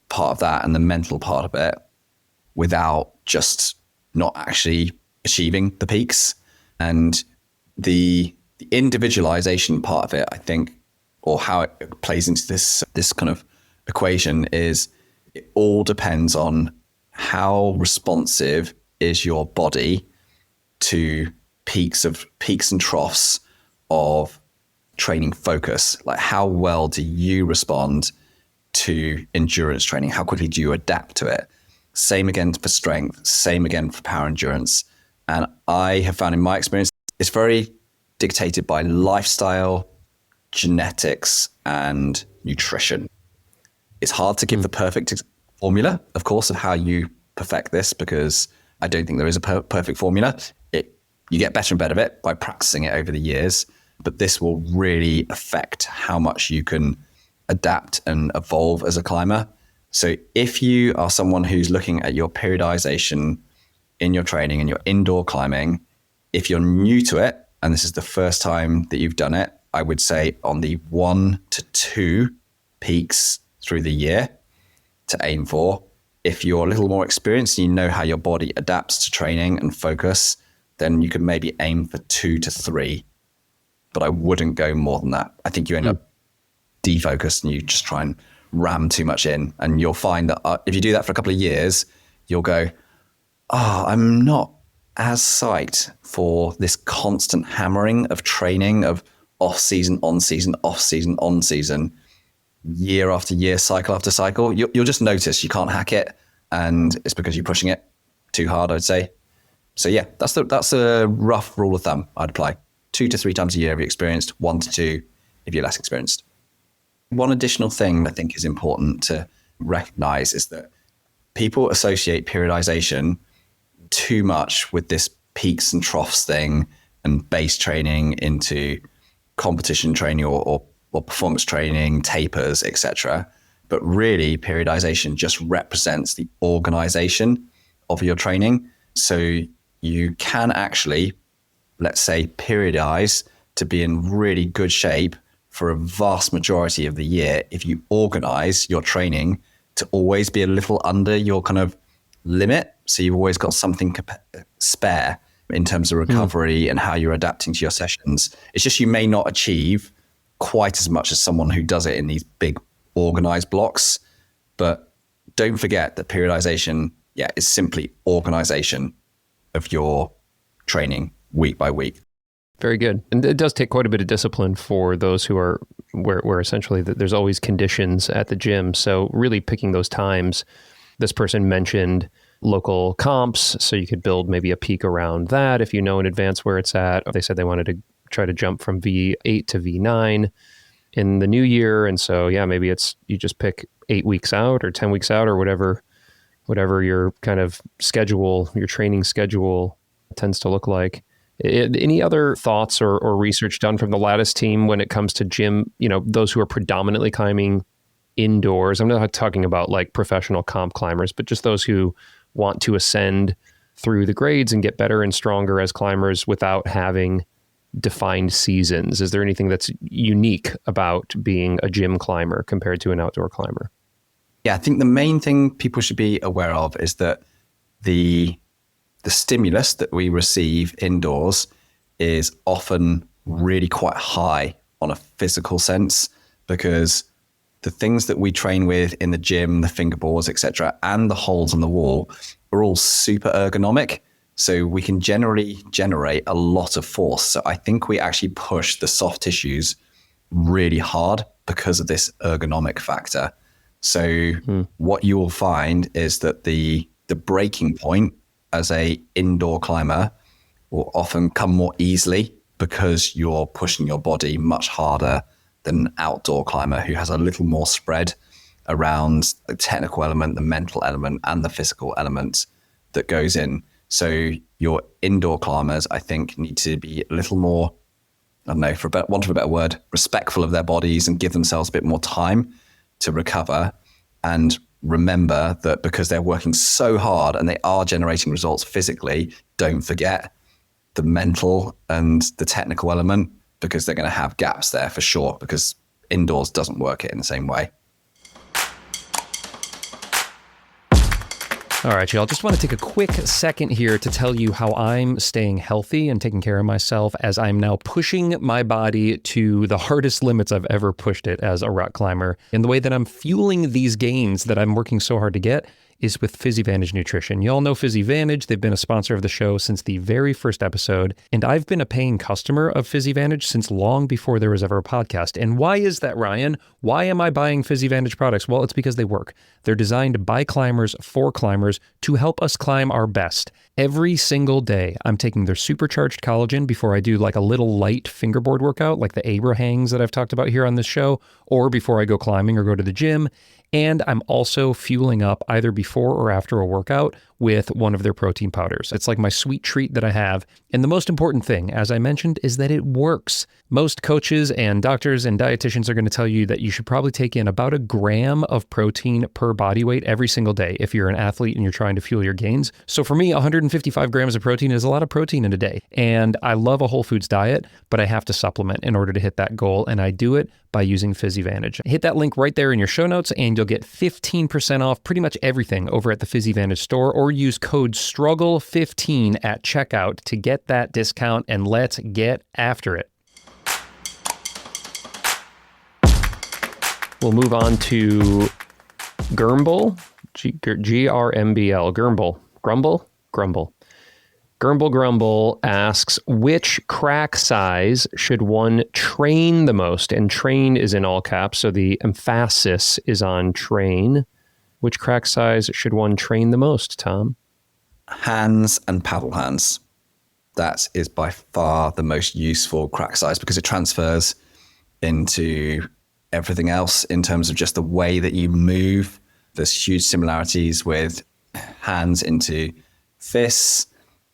part of that and the mental part of it without just not actually achieving the peaks. And the individualization part of it, I think, or how it plays into this kind of equation is it all depends on how responsive is your body to peaks and troughs of training focus. Like, how well do you respond to endurance training? How quickly do you adapt to it? Same again for strength, same again for power endurance. And I have found in my experience, it's very dictated by lifestyle, genetics, and nutrition. It's hard to give the perfect formula, of course, of how you perfect this, because I don't think there is a perfect formula. You get better and better at it by practicing it over the years, but this will really affect how much you can adapt and evolve as a climber. So if you are someone who's looking at your periodization in your training and your indoor climbing, if you're new to it, and this is the first time that you've done it, I would say on the 1 to 2 peaks through the year to aim for. If you're a little more experienced and you know how your body adapts to training and focus, then you could maybe aim for 2 to 3. But I wouldn't go more than that. I think you end up defocused and you just try and ram too much in. And you'll find that if you do that for a couple of years, you'll go, I'm not as psyched for this constant hammering of training, of off season, on season, off season, on season, year after year, cycle after cycle. You'll just notice you can't hack it, and it's because you're pushing it too hard, I'd say. So yeah, that's a rough rule of thumb I'd apply. 2 to 3 times a year if you're experienced, 1 to 2 if you're less experienced. One additional thing I think is important to recognize is that people associate periodization too much with this peaks and troughs thing and base training into competition training or performance training, tapers, etc. But really, periodization just represents the organization of your training. So you can actually, let's say, periodize to be in really good shape for a vast majority of the year if you organize your training to always be a little under your kind of limit. So you've always got something spare in terms of recovery and how you're adapting to your sessions. It's just you may not achieve quite as much as someone who does it in these big organized blocks. But don't forget that periodization, is simply organization of your training week by week. Very good. And it does take quite a bit of discipline for those who are where essentially there's always conditions at the gym. So really picking those times. This person mentioned local comps, so you could build maybe a peak around that if you know in advance where it's at. They said they wanted to try to jump from V8 to V9 in the new year. And so, maybe you just pick 8 weeks out or 10 weeks out or whatever your kind of schedule, your training schedule tends to look like. Any other thoughts or research done from the Lattice team when it comes to gym, those who are predominantly climbing indoors? I'm not talking about like professional comp climbers, but just those who want to ascend through the grades and get better and stronger as climbers without having defined seasons. Is there anything that's unique about being a gym climber compared to an outdoor climber? Yeah, I think the main thing people should be aware of is that the stimulus that we receive indoors is often really quite high on a physical sense, because the things that we train with in the gym, the fingerboards, etc., and the holes on the wall are all super ergonomic. So we can generally generate a lot of force. So I think we actually push the soft tissues really hard because of this ergonomic factor. So what you will find is that the breaking point as a indoor climber will often come more easily because you're pushing your body much harder than an outdoor climber who has a little more spread around the technical element, the mental element, and the physical element that goes in. So your indoor climbers, I think, need to be a little more, I don't know, for want of a better word, respectful of their bodies and give themselves a bit more time to recover. And remember that because they're working so hard and they are generating results physically, don't forget the mental and the technical element, because they're going to have gaps there for sure, because indoors doesn't work it in the same way. All right, y'all. Just want to take a quick second here to tell you how I'm staying healthy and taking care of myself as I'm now pushing my body to the hardest limits I've ever pushed it as a rock climber. And the way that I'm fueling these gains that I'm working so hard to get is with PhysiVantage Nutrition. You all know PhysiVantage. They've been a sponsor of the show since the very first episode, and I've been a paying customer of PhysiVantage since long before there was ever a podcast. And why is that, Ryan? Why am I buying PhysiVantage products? Well, it's because they work. They're designed by climbers for climbers to help us climb our best. Every single day, I'm taking their supercharged collagen before I do like a little light fingerboard workout, like the Abra hangs that I've talked about here on this show, or before I go climbing or go to the gym. And I'm also fueling up either before or after a workout with one of their protein powders. It's like my sweet treat that I have. And the most important thing, as I mentioned, is that it works. Most coaches and doctors and dietitians are going to tell you that you should probably take in about a gram of protein per body weight every single day if you're an athlete and you're trying to fuel your gains. So for me, 155 grams of protein is a lot of protein in a day. And I love a whole foods diet, but I have to supplement in order to hit that goal. And I do it by using PhysiVantage. Hit that link right there in your show notes and you'll get 15% off pretty much everything over at the PhysiVantage store, or use code STRUGGLE15 at checkout to get that discount, and let's get after it. We'll move on to Gurmbl, G-R-M-B-L, Grumble. Grumble asks, which crack size should one train the most? And train is in all caps, so the emphasis is on train. Which crack size should one train the most, Tom? Hands and paddle hands. That is by far the most useful crack size because it transfers into everything else in terms of just the way that you move. There's huge similarities with hands into fists,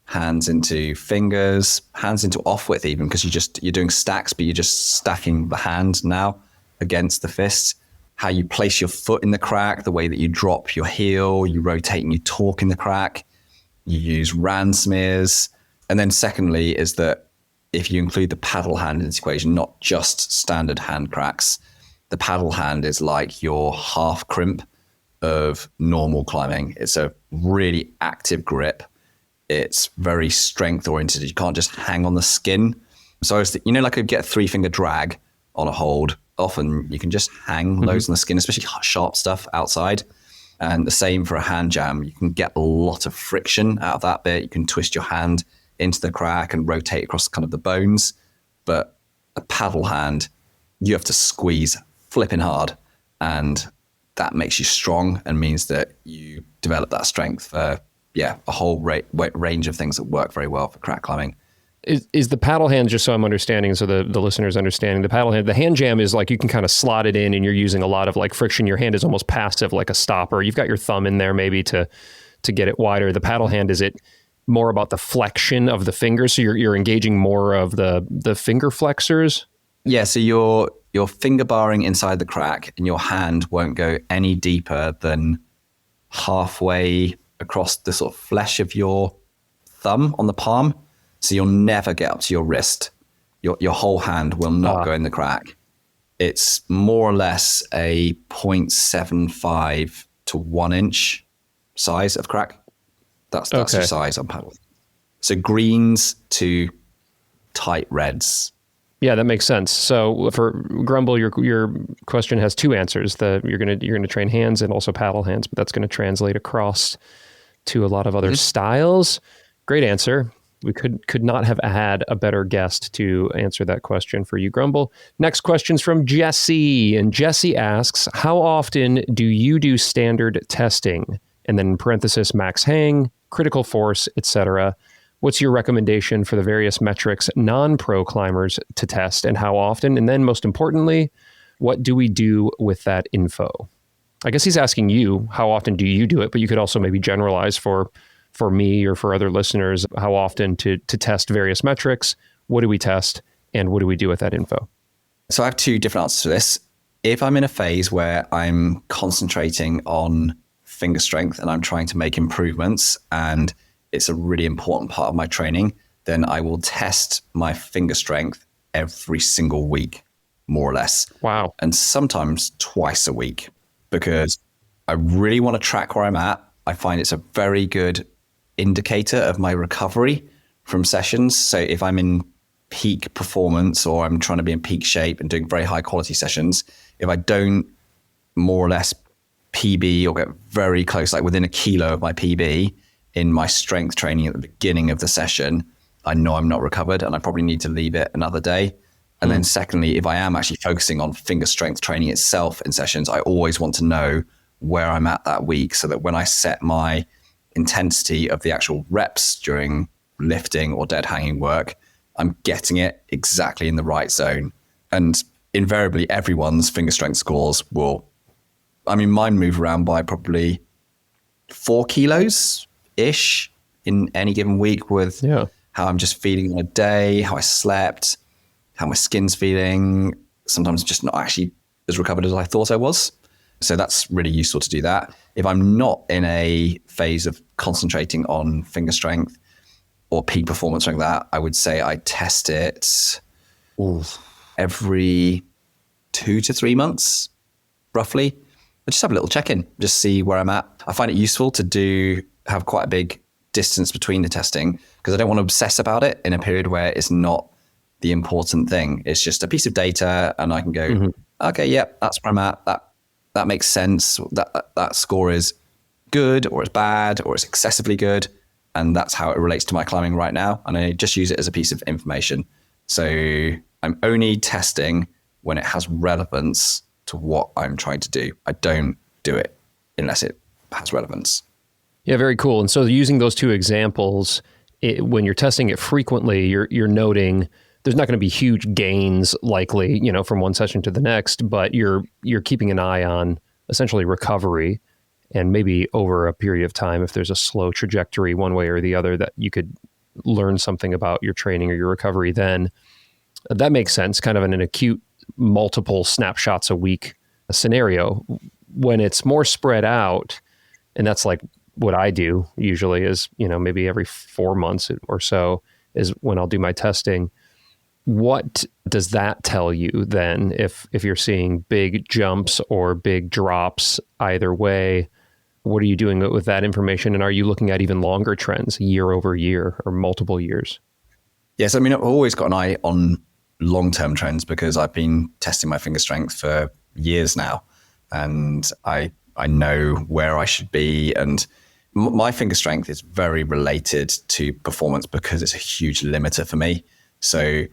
hands into fingers, hands into off width even, because you're doing stacks, but you're just stacking the hand now against the fist. How you place your foot in the crack, the way that you drop your heel, you rotate and you torque in the crack, you use Rand smears. And then secondly is that if you include the paddle hand in this equation, not just standard hand cracks, the paddle hand is like your half crimp of normal climbing. It's a really active grip. It's very strength oriented. You can't just hang on the skin. So like you get a 3-finger drag on a hold. Often you can just hang loads on the skin, especially sharp stuff outside. And the same for a hand jam. You can get a lot of friction out of that bit. You can twist your hand into the crack and rotate across kind of the bones. But a paddle hand, you have to squeeze flipping hard. And that makes you strong and means that you develop that strength for a whole range of things that work very well for crack climbing. Is the paddle hand, just so I'm understanding, so the listeners understanding, the hand jam is like you can kind of slot it in and you're using a lot of like friction. Your hand is almost passive, like a stopper. You've got your thumb in there maybe to get it wider. The paddle hand, is it more about the flexion of the fingers? So you're engaging more of the finger flexors? Yeah, so you're finger barring inside the crack and your hand won't go any deeper than halfway across the sort of flesh of your thumb on the palm. So you'll never get up to your wrist. Your whole hand will not go in the crack. It's more or less a 0.75 to 1 inch size of crack. That's your size on paddle. So greens to tight reds. Yeah, that makes sense. So for Grumble, your question has two answers. You're gonna train hands and also paddle hands, but that's going to translate across to a lot of other styles. Great answer. We could not have had a better guest to answer that question for you, Grumble. Next question's from Jesse, and Jesse asks, how often do you do standard testing? And then in parenthesis, max hang, critical force, etc. What's your recommendation for the various metrics non-pro climbers to test, and how often? And then most importantly, what do we do with that info? I guess he's asking you, how often do you do it? But you could also maybe generalize for me or for other listeners, how often to test various metrics, what do we test, and what do we do with that info? So I have two different answers to this. If I'm in a phase where I'm concentrating on finger strength and I'm trying to make improvements and it's a really important part of my training, then I will test my finger strength every single week, more or less. Wow. And sometimes twice a week, because I really want to track where I'm at. I find it's a very good indicator of my recovery from sessions. So if I'm in peak performance or I'm trying to be in peak shape and doing very high quality sessions, if I don't more or less PB or get very close, like within a kilo of my PB in my strength training at the beginning of the session, I know I'm not recovered and I probably need to leave it another day. And then secondly, if I am actually focusing on finger strength training itself in sessions, I always want to know where I'm at that week so that when I set my intensity of the actual reps during lifting or dead hanging work, I'm getting it exactly in the right zone. And invariably, everyone's finger strength scores will I mean, mine move around by probably 4 kilos ish in any given week with how I'm just feeling on a day, how I slept, how my skin's feeling. Sometimes just not actually as recovered as I thought I was. So that's really useful to do that. If I'm not in a phase of concentrating on finger strength or peak performance like that, I would say I test it every 2 to 3 months, roughly. I just have a little check-in, just see where I'm at. I find it useful to have quite a big distance between the testing because I don't want to obsess about it in a period where it's not the important thing. It's just a piece of data and I can go, okay, yep, that's where I'm at. That makes sense. That score is good or it's bad or it's excessively good. And that's how it relates to my climbing right now. And I just use it as a piece of information. So I'm only testing when it has relevance to what I'm trying to do. I don't do it unless it has relevance. Yeah, very cool. And so using those two examples, when you're testing it frequently, you're noting there's not going to be huge gains likely, from one session to the next, but you're keeping an eye on essentially recovery and maybe over a period of time, if there's a slow trajectory one way or the other, that you could learn something about your training or your recovery then. That makes sense, kind of in an acute multiple snapshots a week scenario. When it's more spread out, and that's like what I do usually is, maybe every 4 months or so is when I'll do my testing. What does that tell you then if you're seeing big jumps or big drops either way? What are you doing with that information? And are you looking at even longer trends year over year or multiple years? Yes, I mean, I've always got an eye on long-term trends because I've been testing my finger strength for years now. And I know where I should be. And my finger strength is very related to performance because it's a huge limiter for me. So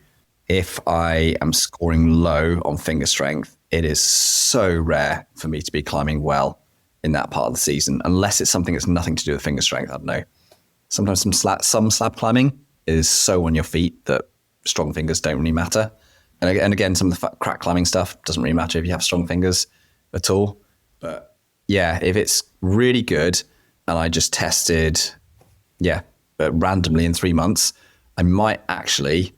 if I am scoring low on finger strength, it is so rare for me to be climbing well in that part of the season, unless it's something that's nothing to do with finger strength. I don't know. Sometimes some slab climbing is so on your feet that strong fingers don't really matter. And again, some of the crack climbing stuff doesn't really matter if you have strong fingers at all. But yeah, if it's really good and I just tested, randomly in 3 months, I might actually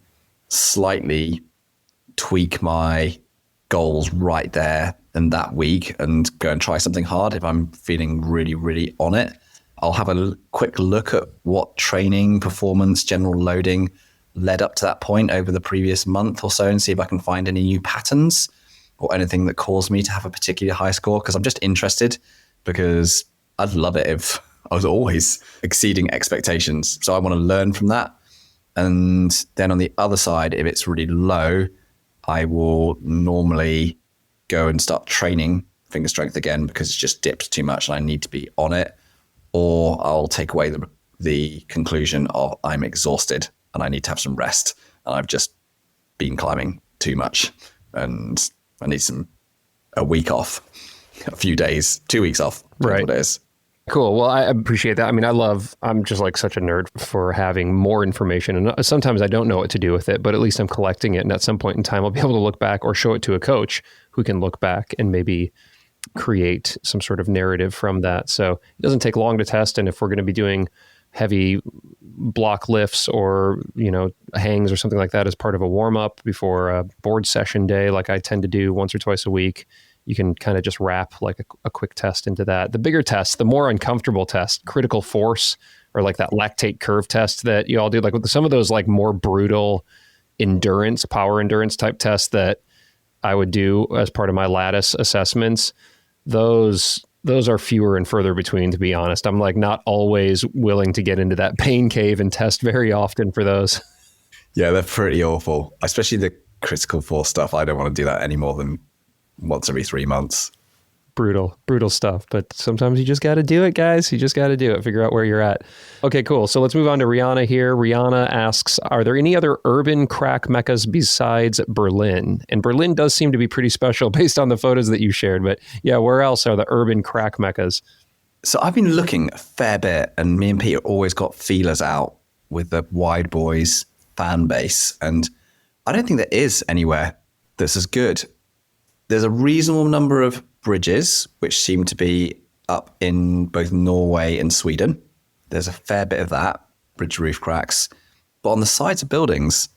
slightly tweak my goals right there and that week and go and try something hard if I'm feeling really, really on it. I'll have a quick look at what training, performance, general loading led up to that point over the previous month or so and see if I can find any new patterns or anything that caused me to have a particularly high score, because I'm just interested, because I'd love it if I was always exceeding expectations. So I want to learn from that. And then on the other side, if it's really low, I will normally go and start training finger strength again because it's just dipped too much and I need to be on it. Or I'll take away the conclusion of I'm exhausted and I need to have some rest and I've just been climbing too much and I need a week off, a few days, 2 weeks off. Right. What it is. Cool. Well, I appreciate that. I mean, I'm just like such a nerd for having more information. And sometimes I don't know what to do with it, but at least I'm collecting it. And at some point in time, I'll be able to look back or show it to a coach who can look back and maybe create some sort of narrative from that. So it doesn't take long to test. And if we're going to be doing heavy block lifts or, hangs or something like that as part of a warm up before a board session day, like I tend to do once or twice a week, you can kind of just wrap like a quick test into that. The bigger test, the more uncomfortable test, critical force, or like that lactate curve test that you all do, like with some of those like more brutal endurance, power endurance type tests that I would do as part of my lattice assessments. Those are fewer and further between, to be honest. I'm like not always willing to get into that pain cave and test very often for those. Yeah, they're pretty awful, especially the critical force stuff. I don't want to do that any more than once every 3 months. Brutal stuff. But sometimes you just got to do it, guys. You just got to do it. Figure out where you're at. Okay, cool. So let's move on to Rihanna here. Rihanna asks, are there any other urban crack meccas besides Berlin? And Berlin does seem to be pretty special based on the photos that you shared. But yeah, where else are the urban crack meccas? So I've been looking a fair bit, and me and Peter always got feelers out with the Wide Boys fan base. And I don't think there is anywhere that's as good. There's a reasonable number of bridges, which seem to be up in both Norway and Sweden. There's a fair bit of that, bridge roof cracks. But on the sides of buildings,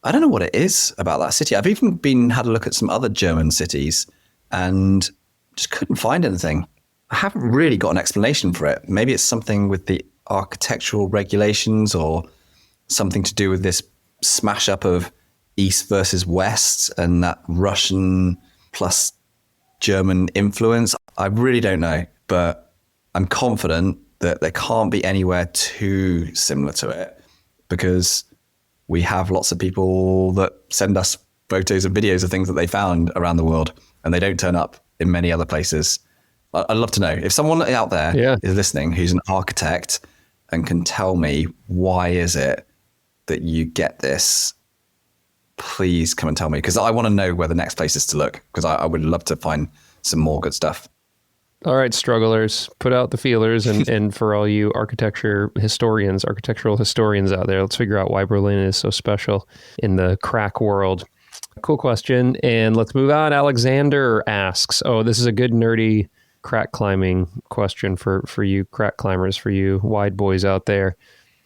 I don't know what it is about that city. I've even had a look at some other German cities and just couldn't find anything. I haven't really got an explanation for it. Maybe it's something with the architectural regulations or something to do with this smash up of East versus West and that Russian plus German influence. I really don't know, but I'm confident that there can't be anywhere too similar to it because we have lots of people that send us photos and videos of things that they found around the world and they don't turn up in many other places. I'd love to know if someone out there is listening who's an architect and can tell me why is it that you get this, please come and tell me, because I want to know where the next place is to look, because I would love to find some more good stuff. All right, strugglers, put out the feelers, and for all you architectural historians out there, let's figure out why Berlin is so special in the crack world. Cool question, and let's move on. Alexander asks, this is a good nerdy crack climbing question for you crack climbers, for you wide boys out there.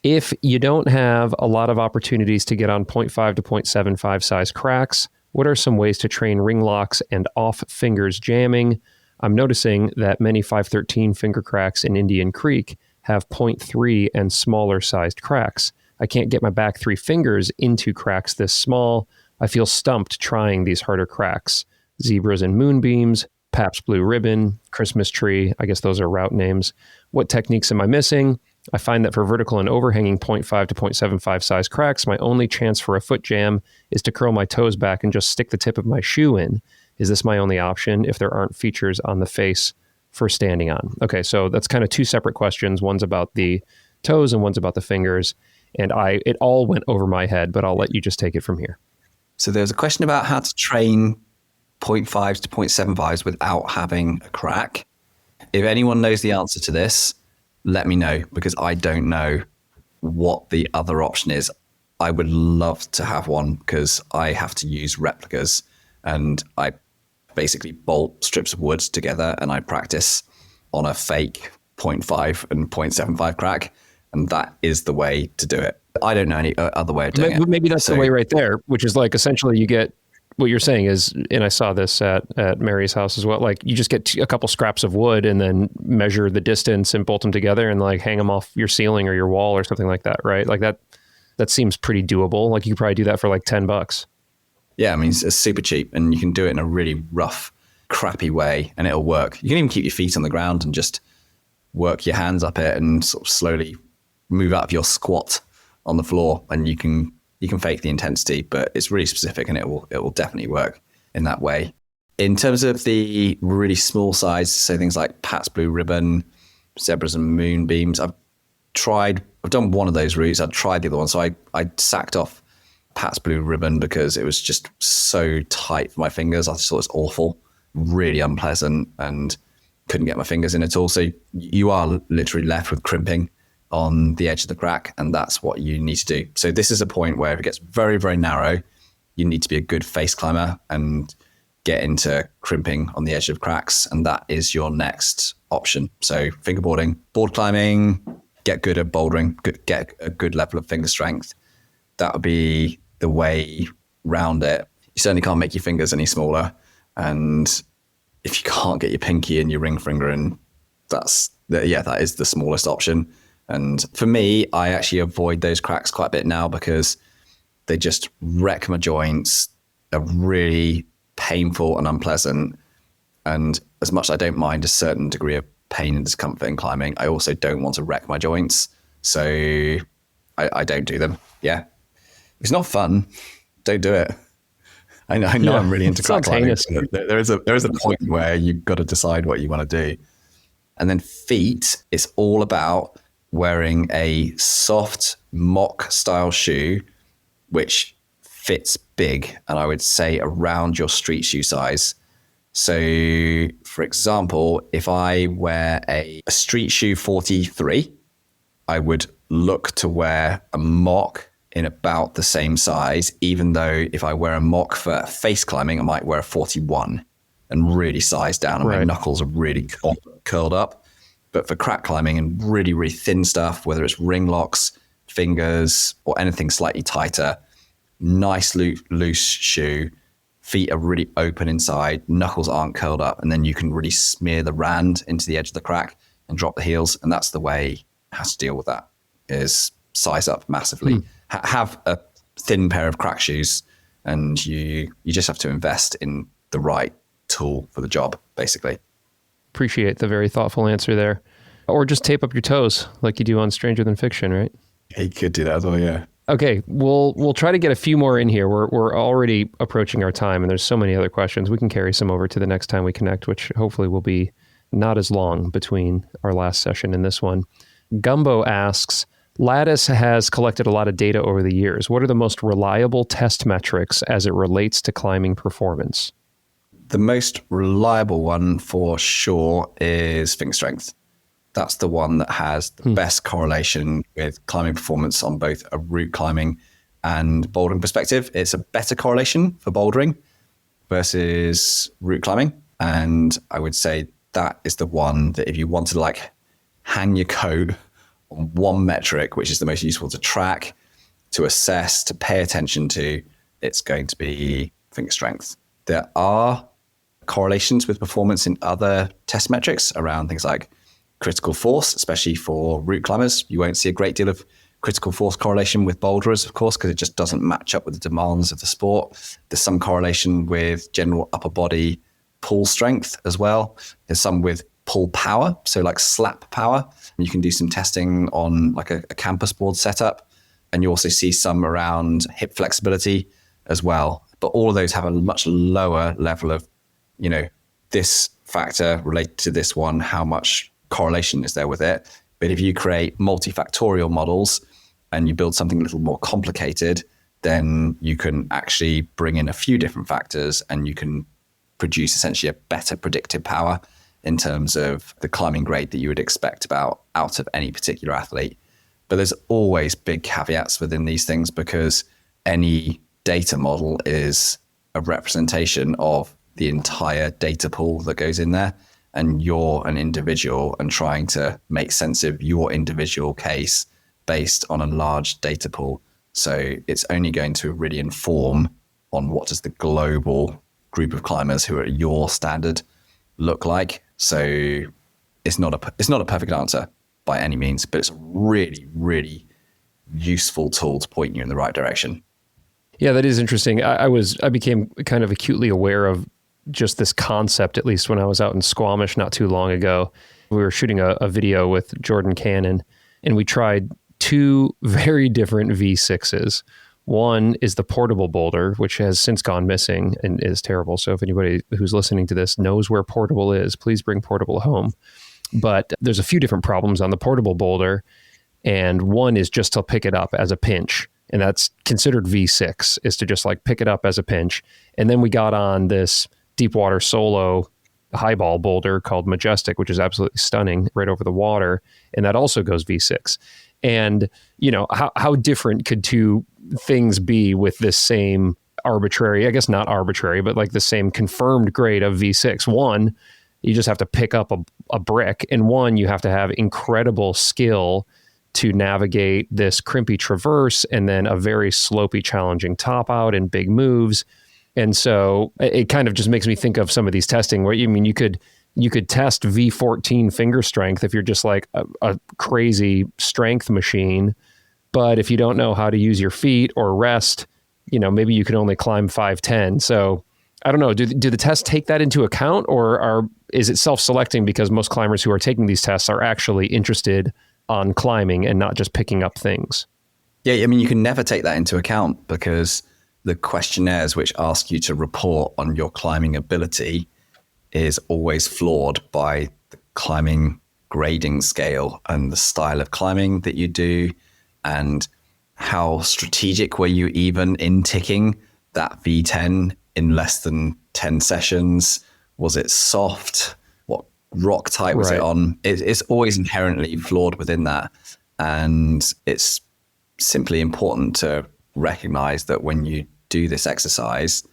If you don't have a lot of opportunities to get on 0.5 to 0.75 size cracks, what are some ways to train ring locks and off fingers jamming? I'm noticing that many 513 finger cracks in Indian Creek have 0.3 and smaller sized cracks. I can't get my back three fingers into cracks this small. I feel stumped trying these harder cracks. Zebras and moonbeams, Pabst Blue Ribbon, Christmas Tree, I guess those are route names. What techniques am I missing? I find that for vertical and overhanging 0.5 to 0.75 size cracks, my only chance for a foot jam is to curl my toes back and just stick the tip of my shoe in. Is this my only option if there aren't features on the face for standing on? Okay, so that's kind of two separate questions. One's about the toes and one's about the fingers. And it all went over my head, but I'll let you just take it from here. So there's a question about how to train 0.5s to 0.75s without having a crack. If anyone knows the answer to this, let me know, because I don't know what the other option is. I would love to have one because I have to use replicas and I basically bolt strips of wood together and I practice on a fake 0.5 and 0.75 crack. And that is the way to do it. I don't know any other way of doing it. Maybe that's the way right there, which is like essentially you get, what you're saying is, and I saw this at Mary's house as well, like you just get a couple scraps of wood and then measure the distance and bolt them together and like hang them off your ceiling or your wall or something like that, right? Like that seems pretty doable. Like you could probably do that for like $10. Yeah, I mean, it's super cheap and you can do it in a really rough, crappy way and it'll work. You can even keep your feet on the ground and just work your hands up it and sort of slowly move out of your squat on the floor and you can fake the intensity, but it's really specific and it will definitely work in that way. In terms of the really small size, so things like Pabst Blue Ribbon, Zebras and Moonbeams, I've done one of those routes. I've tried the other one. So I sacked off Pabst Blue Ribbon because it was just so tight for my fingers. I just thought it was awful, really unpleasant and couldn't get my fingers in at all. So you are literally left with crimping on the edge of the crack, and that's what you need to do. So this is a point where if it gets very, very narrow, you need to be a good face climber and get into crimping on the edge of cracks, and that is your next option. So fingerboarding, board climbing, get good at bouldering, get a good level of finger strength. That would be the way round it. You certainly can't make your fingers any smaller, and if you can't get your pinky and your ring finger in, that is the smallest option. And for me, I actually avoid those cracks quite a bit now because they just wreck my joints, are really painful and unpleasant. And as much as I don't mind a certain degree of pain and discomfort in climbing, I also don't want to wreck my joints. So I don't do them. Yeah. It's not fun. Don't do it. I know I'm really into crack climbing. There is a point where you've got to decide what you want to do. And then feet, it's all about wearing a soft mock style shoe, which fits big. And I would say around your street shoe size. So for example, if I wear a street shoe 43, I would look to wear a mock in about the same size, even though if I wear a mock for face climbing, I might wear a 41. and really sized down, and my knuckles are really curled up. But for crack climbing and really, really thin stuff, whether it's ring locks, fingers, or anything slightly tighter, nice loose shoe, feet are really open inside, knuckles aren't curled up, and then you can really smear the rand into the edge of the crack and drop the heels. And that's the way it has to deal with that, is size up massively. Have a thin pair of crack shoes, and you just have to invest in the right tool for the job, basically. Appreciate the very thoughtful answer there. Or just tape up your toes like you do on Stranger Than Fiction, right? You could do that as well, yeah. Okay, we'll try to get a few more in here. We're already approaching our time, and there's so many other questions. We can carry some over to the next time we connect, which hopefully will be not as long between our last session and this one. Gumbo asks, Lattice has collected a lot of data over the years. What are the most reliable test metrics as it relates to climbing performance? The most reliable one for sure is finger strength. That's the one that has the best correlation with climbing performance on both a route climbing and bouldering perspective. It's a better correlation for bouldering versus route climbing. And I would say that is the one that if you wanted to like hang your coat on one metric, which is the most useful to track, to assess, to pay attention to, it's going to be finger strength. There are correlations with performance in other test metrics around things like critical force, especially for route climbers. You won't see a great deal of critical force correlation with boulderers, of course, because it just doesn't match up with the demands of the sport. There's some correlation with general upper body pull strength as well. There's some with pull power, so like slap power. And you can do some testing on like a campus board setup. And you also see some around hip flexibility as well. But all of those have a much lower level of, this factor related to this one, how much correlation is there with it. But if you create multifactorial models and you build something a little more complicated, then you can actually bring in a few different factors and you can produce essentially a better predictive power in terms of the climbing grade that you would expect out of any particular athlete. But there's always big caveats within these things because any data model is a representation of the entire data pool that goes in there. And you're an individual and trying to make sense of your individual case based on a large data pool. So it's only going to really inform on what does the global group of climbers who are at your standard look like. So it's not a perfect answer by any means, but it's a really, really useful tool to point you in the right direction. Yeah, that is interesting. I became kind of acutely aware of just this concept, at least when I was out in Squamish not too long ago. We were shooting a video with Jordan Cannon, and we tried two very different V6s. One is the portable boulder, which has since gone missing and is terrible. So if anybody who's listening to this knows where portable is, please bring portable home. But there's a few different problems on the portable boulder, and one is just to pick it up as a pinch. And that's considered V6, is to just like pick it up as a pinch. And then we got on this deepwater solo highball boulder called Majestic, which is absolutely stunning right over the water. And that also goes V6. And, how different could two things be with this same arbitrary, I guess not arbitrary, but like the same confirmed grade of V6? One, you just have to pick up a brick. And one, you have to have incredible skill to navigate this crimpy traverse and then a very slopey, challenging top out and big moves. And so it kind of just makes me think of some of these testing where you could test V14 finger strength if you're just like a crazy strength machine. But if you don't know how to use your feet or rest, maybe you can only climb 5'10". So I don't know. Do the tests take that into account, or is it self-selecting because most climbers who are taking these tests are actually interested on climbing and not just picking up things? Yeah, you can never take that into account because the questionnaires which ask you to report on your climbing ability is always flawed by the climbing grading scale and the style of climbing that you do and how strategic were you even in ticking that V10 in less than 10 sessions? Was it soft? What rock type was it on? It's always inherently flawed within that. And it's simply important to recognize that when you do this exercise,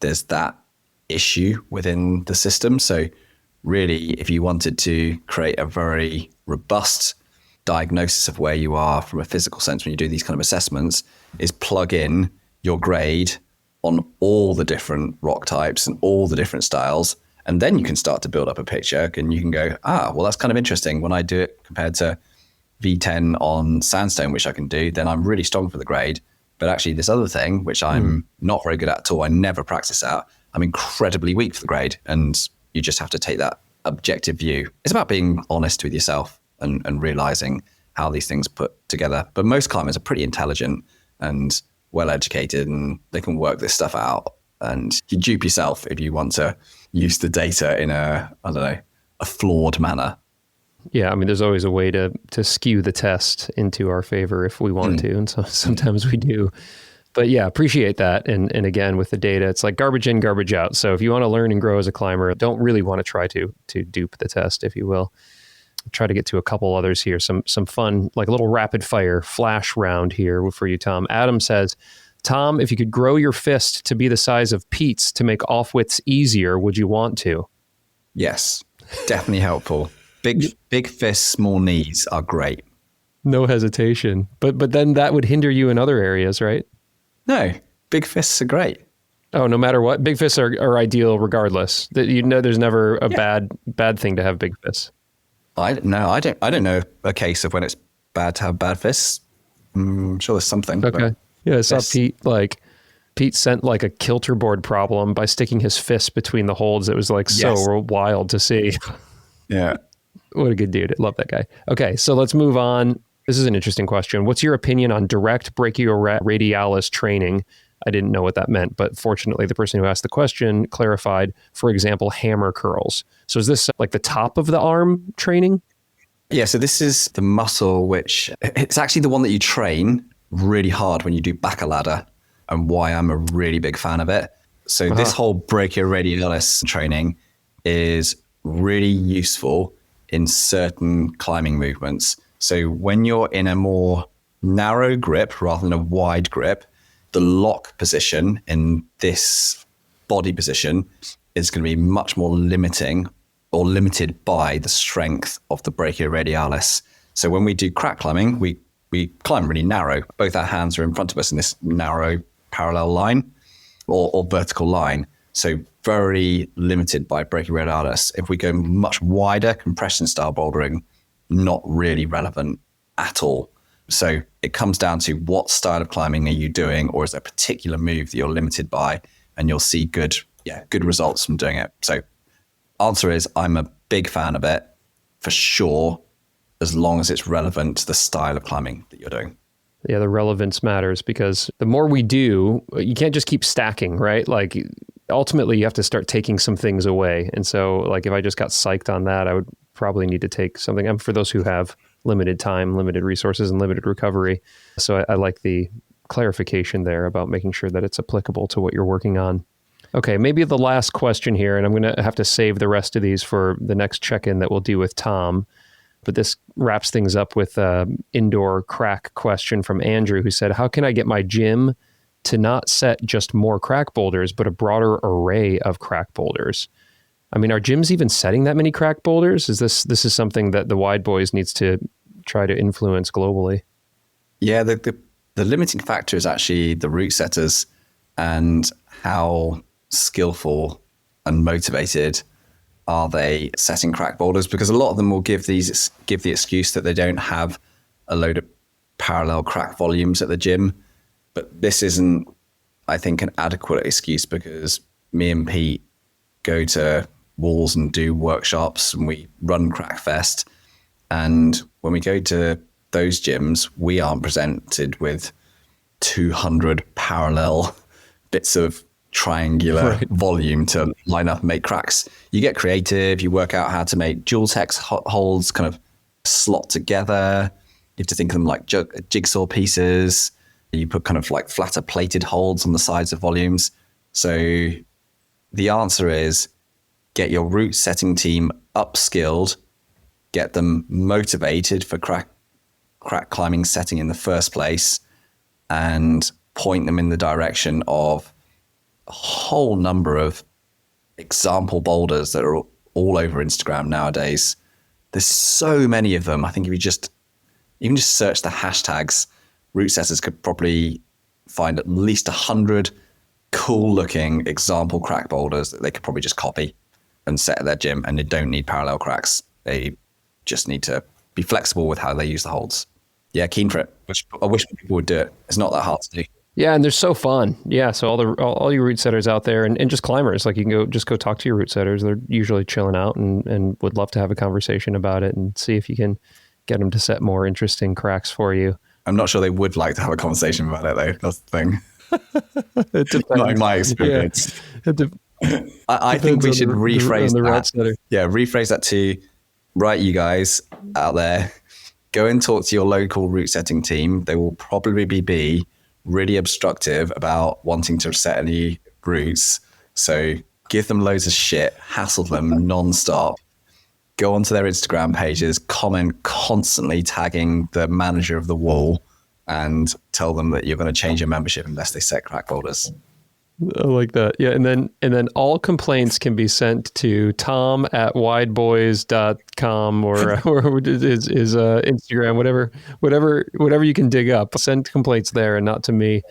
there's that issue within the system. So really, if you wanted to create a very robust diagnosis of where you are from a physical sense when you do these kind of assessments, is plug in your grade on all the different rock types and all the different styles. And then you can start to build up a picture and you can go, well, that's kind of interesting. When I do it compared to V10 on sandstone, which I can do, then I'm really strong for the grade. But actually this other thing, which I'm not very good at all, I never practice at, I'm incredibly weak for the grade. And you just have to take that objective view. It's about being honest with yourself and realizing how these things put together. But most climbers are pretty intelligent and well-educated, and they can work this stuff out. And you dupe yourself if you want to use the data in a flawed manner. Yeah, I mean, there's always a way to skew the test into our favor if we want to, and so sometimes we do. But yeah, appreciate that. And again, with the data, it's like garbage in, garbage out. So if you want to learn and grow as a climber, don't really want to try to dupe the test, if you will. Try to get to a couple others here. Some fun, like a little rapid fire flash round here for you, Tom. Adam says, Tom, if you could grow your fist to be the size of Pete's to make off-widths easier, would you want to? Yes, definitely helpful. Big fists, small knees are great. No hesitation. But then that would hinder you in other areas, right? No, big fists are great. Oh, no matter what? Big fists are ideal regardless. There's never a bad thing to have big fists. I don't know a case of when it's bad to have bad fists. I'm sure there's something. Okay. Yeah, I saw Pete sent like a kilter board problem by sticking his fist between the holds. It was like so wild to see. Yeah. What a good dude. I love that guy. Okay, so let's move on. This is an interesting question. What's your opinion on direct brachioradialis training? I didn't know what that meant, but fortunately the person who asked the question clarified, for example, hammer curls. So is this like the top of the arm training? Yeah, so this is the muscle which, it's actually the one that you train really hard when you do back a ladder, and why I'm a really big fan of it. So this whole brachioradialis training is really useful in certain climbing movements. So when you're in a more narrow grip rather than a wide grip, the lock position in this body position is going to be much more limiting or limited by the strength of the brachioradialis. So when we do crack climbing, we climb really narrow. Both our hands are in front of us in this narrow parallel line or vertical line. So very limited by brachioradialis. If we go much wider, compression style bouldering, not really relevant at all. So it comes down to what style of climbing are you doing, or is there a particular move that you're limited by, and you'll see good results from doing it. So answer is I'm a big fan of it for sure, as long as it's relevant to the style of climbing that you're doing. Yeah, the relevance matters, because the more we do, you can't just keep stacking, right? Like ultimately you have to start taking some things away. And so like if I just got psyched on that, I would probably need to take something. For those who have limited time, limited resources, and limited recovery. So I like the clarification there about making sure that it's applicable to what you're working on. Okay, maybe the last question here, and I'm going to have to save the rest of these for the next check-in that we'll do with Tom. But this wraps things up with an indoor crack question from Andrew, who said, how can I get my gym to not set just more crack boulders, but a broader array of crack boulders? I mean, are gyms even setting that many crack boulders? This is something that the Wide Boys needs to try to influence globally? Yeah, the limiting factor is actually the route setters and how skillful and motivated are they setting crack boulders, because a lot of them will give the excuse that they don't have a load of parallel crack volumes at the gym. But this isn't, I think, an adequate excuse, because me and Pete go to walls and do workshops and we run Crackfest. And when we go to those gyms, we aren't presented with 200 parallel bits of triangular volume to line up and make cracks. You get creative, you work out how to make dual text holds kind of slot together. You have to think of them like jigsaw pieces. You put kind of like flatter plated holds on the sides of volumes. So the answer is get your route setting team upskilled, get them motivated for crack climbing setting in the first place, and point them in the direction of a whole number of example boulders that are all over Instagram nowadays. There's so many of them. I think if you even just search the hashtags, route setters could probably find at least 100 cool looking example crack boulders that they could probably just copy and set at their gym, and they don't need parallel cracks. They just need to be flexible with how they use the holds. Yeah, keen for it. I wish people would do it. It's not that hard to do. Yeah, and they're so fun. Yeah, so all your route setters out there, and just climbers, like you can go talk to your route setters. They're usually chilling out and would love to have a conversation about it and see if you can get them to set more interesting cracks for you. I'm not sure they would like to have a conversation about it, though. That's the thing. It depends. Not in my experience. Yeah. I think we should rephrase that. Yeah, rephrase that to, right, you guys out there, go and talk to your local route setting team. They will probably be really obstructive about wanting to set any routes. So give them loads of shit, hassle them nonstop. Go onto their Instagram pages, comment constantly tagging the manager of the wall, and tell them that you're going to change your membership unless they set crack boulders. I like that. Yeah. And then all complaints can be sent to tom@wideboys.com or his Instagram, whatever you can dig up. Send complaints there and not to me.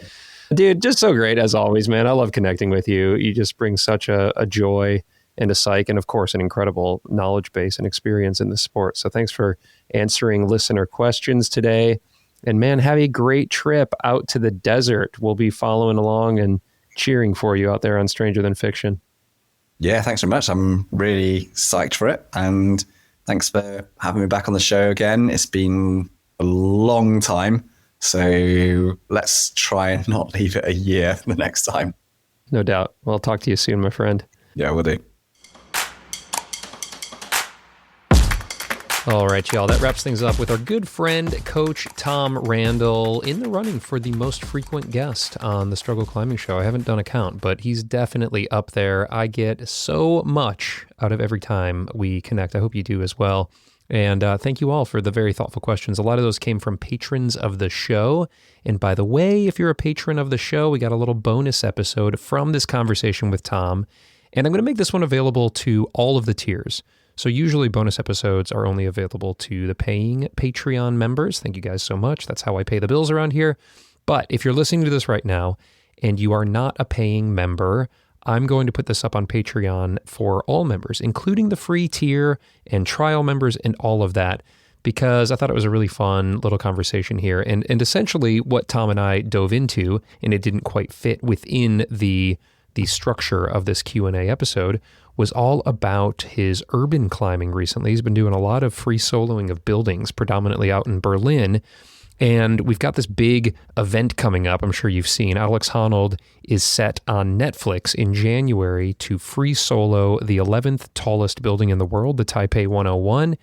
Dude, just so great as always, man. I love connecting with you. You just bring such a joy and a psych, and of course, an incredible knowledge base and experience in the sport. So thanks for answering listener questions today. And man, have a great trip out to the desert. We'll be following along and cheering for you out there on Stranger Than Fiction. Yeah, thanks very much. I'm really psyched for it. And thanks for having me back on the show again. It's been a long time. So let's try and not leave it a year the next time. No doubt. Well, I'll talk to you soon, my friend. Yeah, we'll do. All right, y'all. That wraps things up with our good friend, Coach Tom Randall, in the running for the most frequent guest on the Struggle Climbing Show. I haven't done a count, but he's definitely up there. I get so much out of every time we connect. I hope you do as well. And thank you all for the very thoughtful questions. A lot of those came from patrons of the show. And by the way, if you're a patron of the show, we got a little bonus episode from this conversation with Tom. And I'm going to make this one available to all of the tiers. So usually bonus episodes are only available to the paying Patreon members. Thank you guys so much. That's how I pay the bills around here. But if you're listening to this right now and you are not a paying member, I'm going to put this up on Patreon for all members, including the free tier and trial members and all of that, because I thought it was a really fun little conversation here. And essentially what Tom and I dove into, and it didn't quite fit within the structure of this Q&A episode, was all about his urban climbing recently. He's been doing a lot of free soloing of buildings, predominantly out in Berlin. And we've got this big event coming up. I'm sure you've seen. Alex Honnold is set on Netflix in January to free solo the 11th tallest building in the world, the Taipei 101.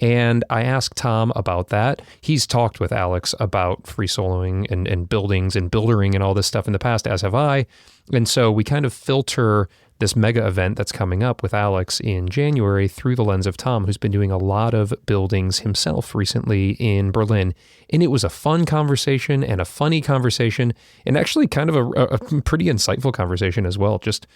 And I asked Tom about that. He's talked with Alex about free soloing and buildings and buildering and all this stuff in the past, as have I. And so we kind of filter this mega event that's coming up with Alex in January through the lens of Tom, who's been doing a lot of buildings himself recently in Berlin. And it was a fun conversation and a funny conversation, and actually kind of a pretty insightful conversation as well, just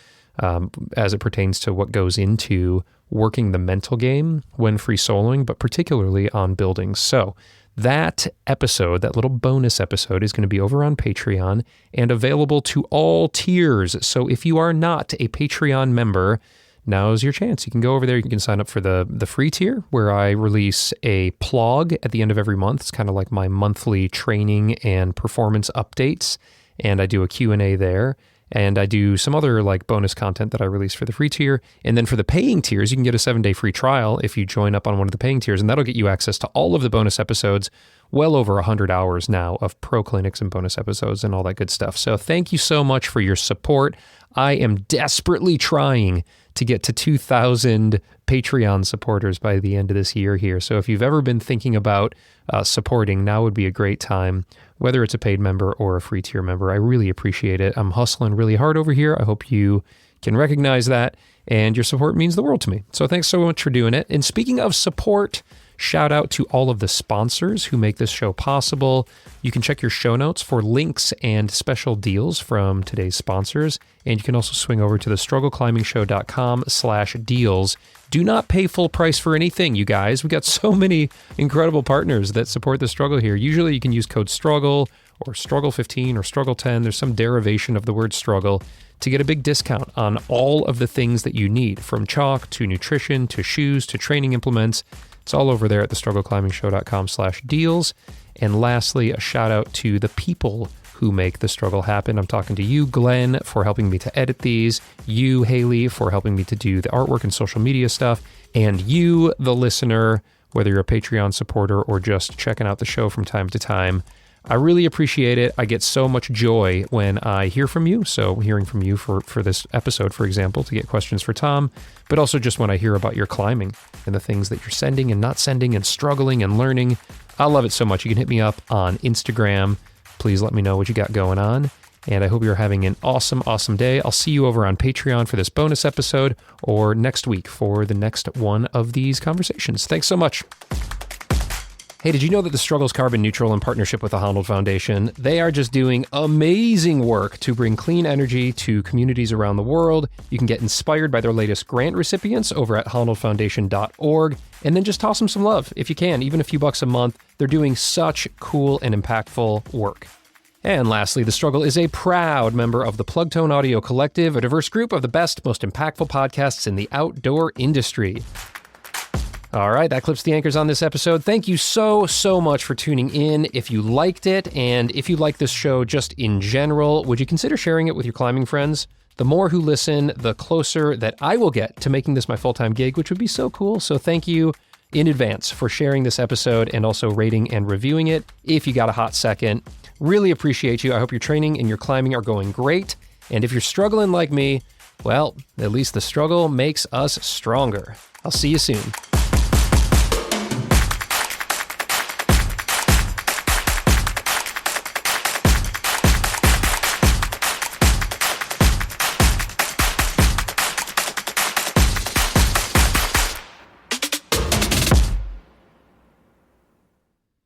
as it pertains to what goes into working the mental game when free soloing, but particularly on buildings. So that episode, that little bonus episode, is going to be over on Patreon and available to all tiers. So if you are not a Patreon member, now's your chance. You can go over there. You can sign up for the free tier, where I release a plug at the end of every month. It's kind of like my monthly training and performance updates. And I do a Q&A there. And I do some other like bonus content that I release for the free tier. And then for the paying tiers, you can get a 7-day free trial if you join up on one of the paying tiers. And that'll get you access to all of the bonus episodes, well over 100 hours now of pro clinics and bonus episodes and all that good stuff. So thank you so much for your support. I am desperately trying to get to 2,000 Patreon supporters by the end of this year here. So if you've ever been thinking about supporting, now would be a great time, whether it's a paid member or a free tier member. I really appreciate it. I'm hustling really hard over here. I hope you can recognize that, and your support means the world to me. So thanks so much for doing it. And speaking of support, Shout out to all of the sponsors who make this show possible. You can check your show notes for links and special deals from today's sponsors. And you can also swing over to thestruggleclimbingshow.com/deals. Do not pay full price for anything, you guys. We got so many incredible partners that support the struggle here. Usually you can use code STRUGGLE or STRUGGLE15 or STRUGGLE10. There's some derivation of the word struggle to get a big discount on all of the things that you need, from chalk to nutrition to shoes to training implements. It's all over there at thestruggleclimbingshow.com/deals. And lastly, a shout out to the people who make the struggle happen. I'm talking to you, Glenn, for helping me to edit these, you, Haley, for helping me to do the artwork and social media stuff, and you, the listener, whether you're a Patreon supporter or just checking out the show from time to time. I really appreciate it. I get so much joy when I hear from you. So hearing from you for this episode, for example, to get questions for Tom, but also just when I hear about your climbing and the things that you're sending and not sending and struggling and learning. I love it so much. You can hit me up on Instagram. Please let me know what you got going on. And I hope you're having an awesome, awesome day. I'll see you over on Patreon for this bonus episode or next week for the next one of these conversations. Thanks so much. Hey, did you know that The Struggle's carbon neutral in partnership with the Honnold Foundation? They are just doing amazing work to bring clean energy to communities around the world. You can get inspired by their latest grant recipients over at honnoldfoundation.org, and then just toss them some love if you can, even a few bucks a month. They're doing such cool and impactful work. And lastly, The Struggle is a proud member of the Plugtone Audio Collective, a diverse group of the best, most impactful podcasts in the outdoor industry. All right, that clips the anchors on this episode. Thank you so much for tuning in. If you liked it, and if you like this show just in general, would you consider sharing it with your climbing friends? The more who listen, the closer that I will get to making this my full-time gig, which would be so cool. So thank you in advance for sharing this episode and also rating and reviewing it if you got a hot second. Really appreciate you. I hope your training and your climbing are going great. And if you're struggling like me, well, at least the struggle makes us stronger. I'll see you soon.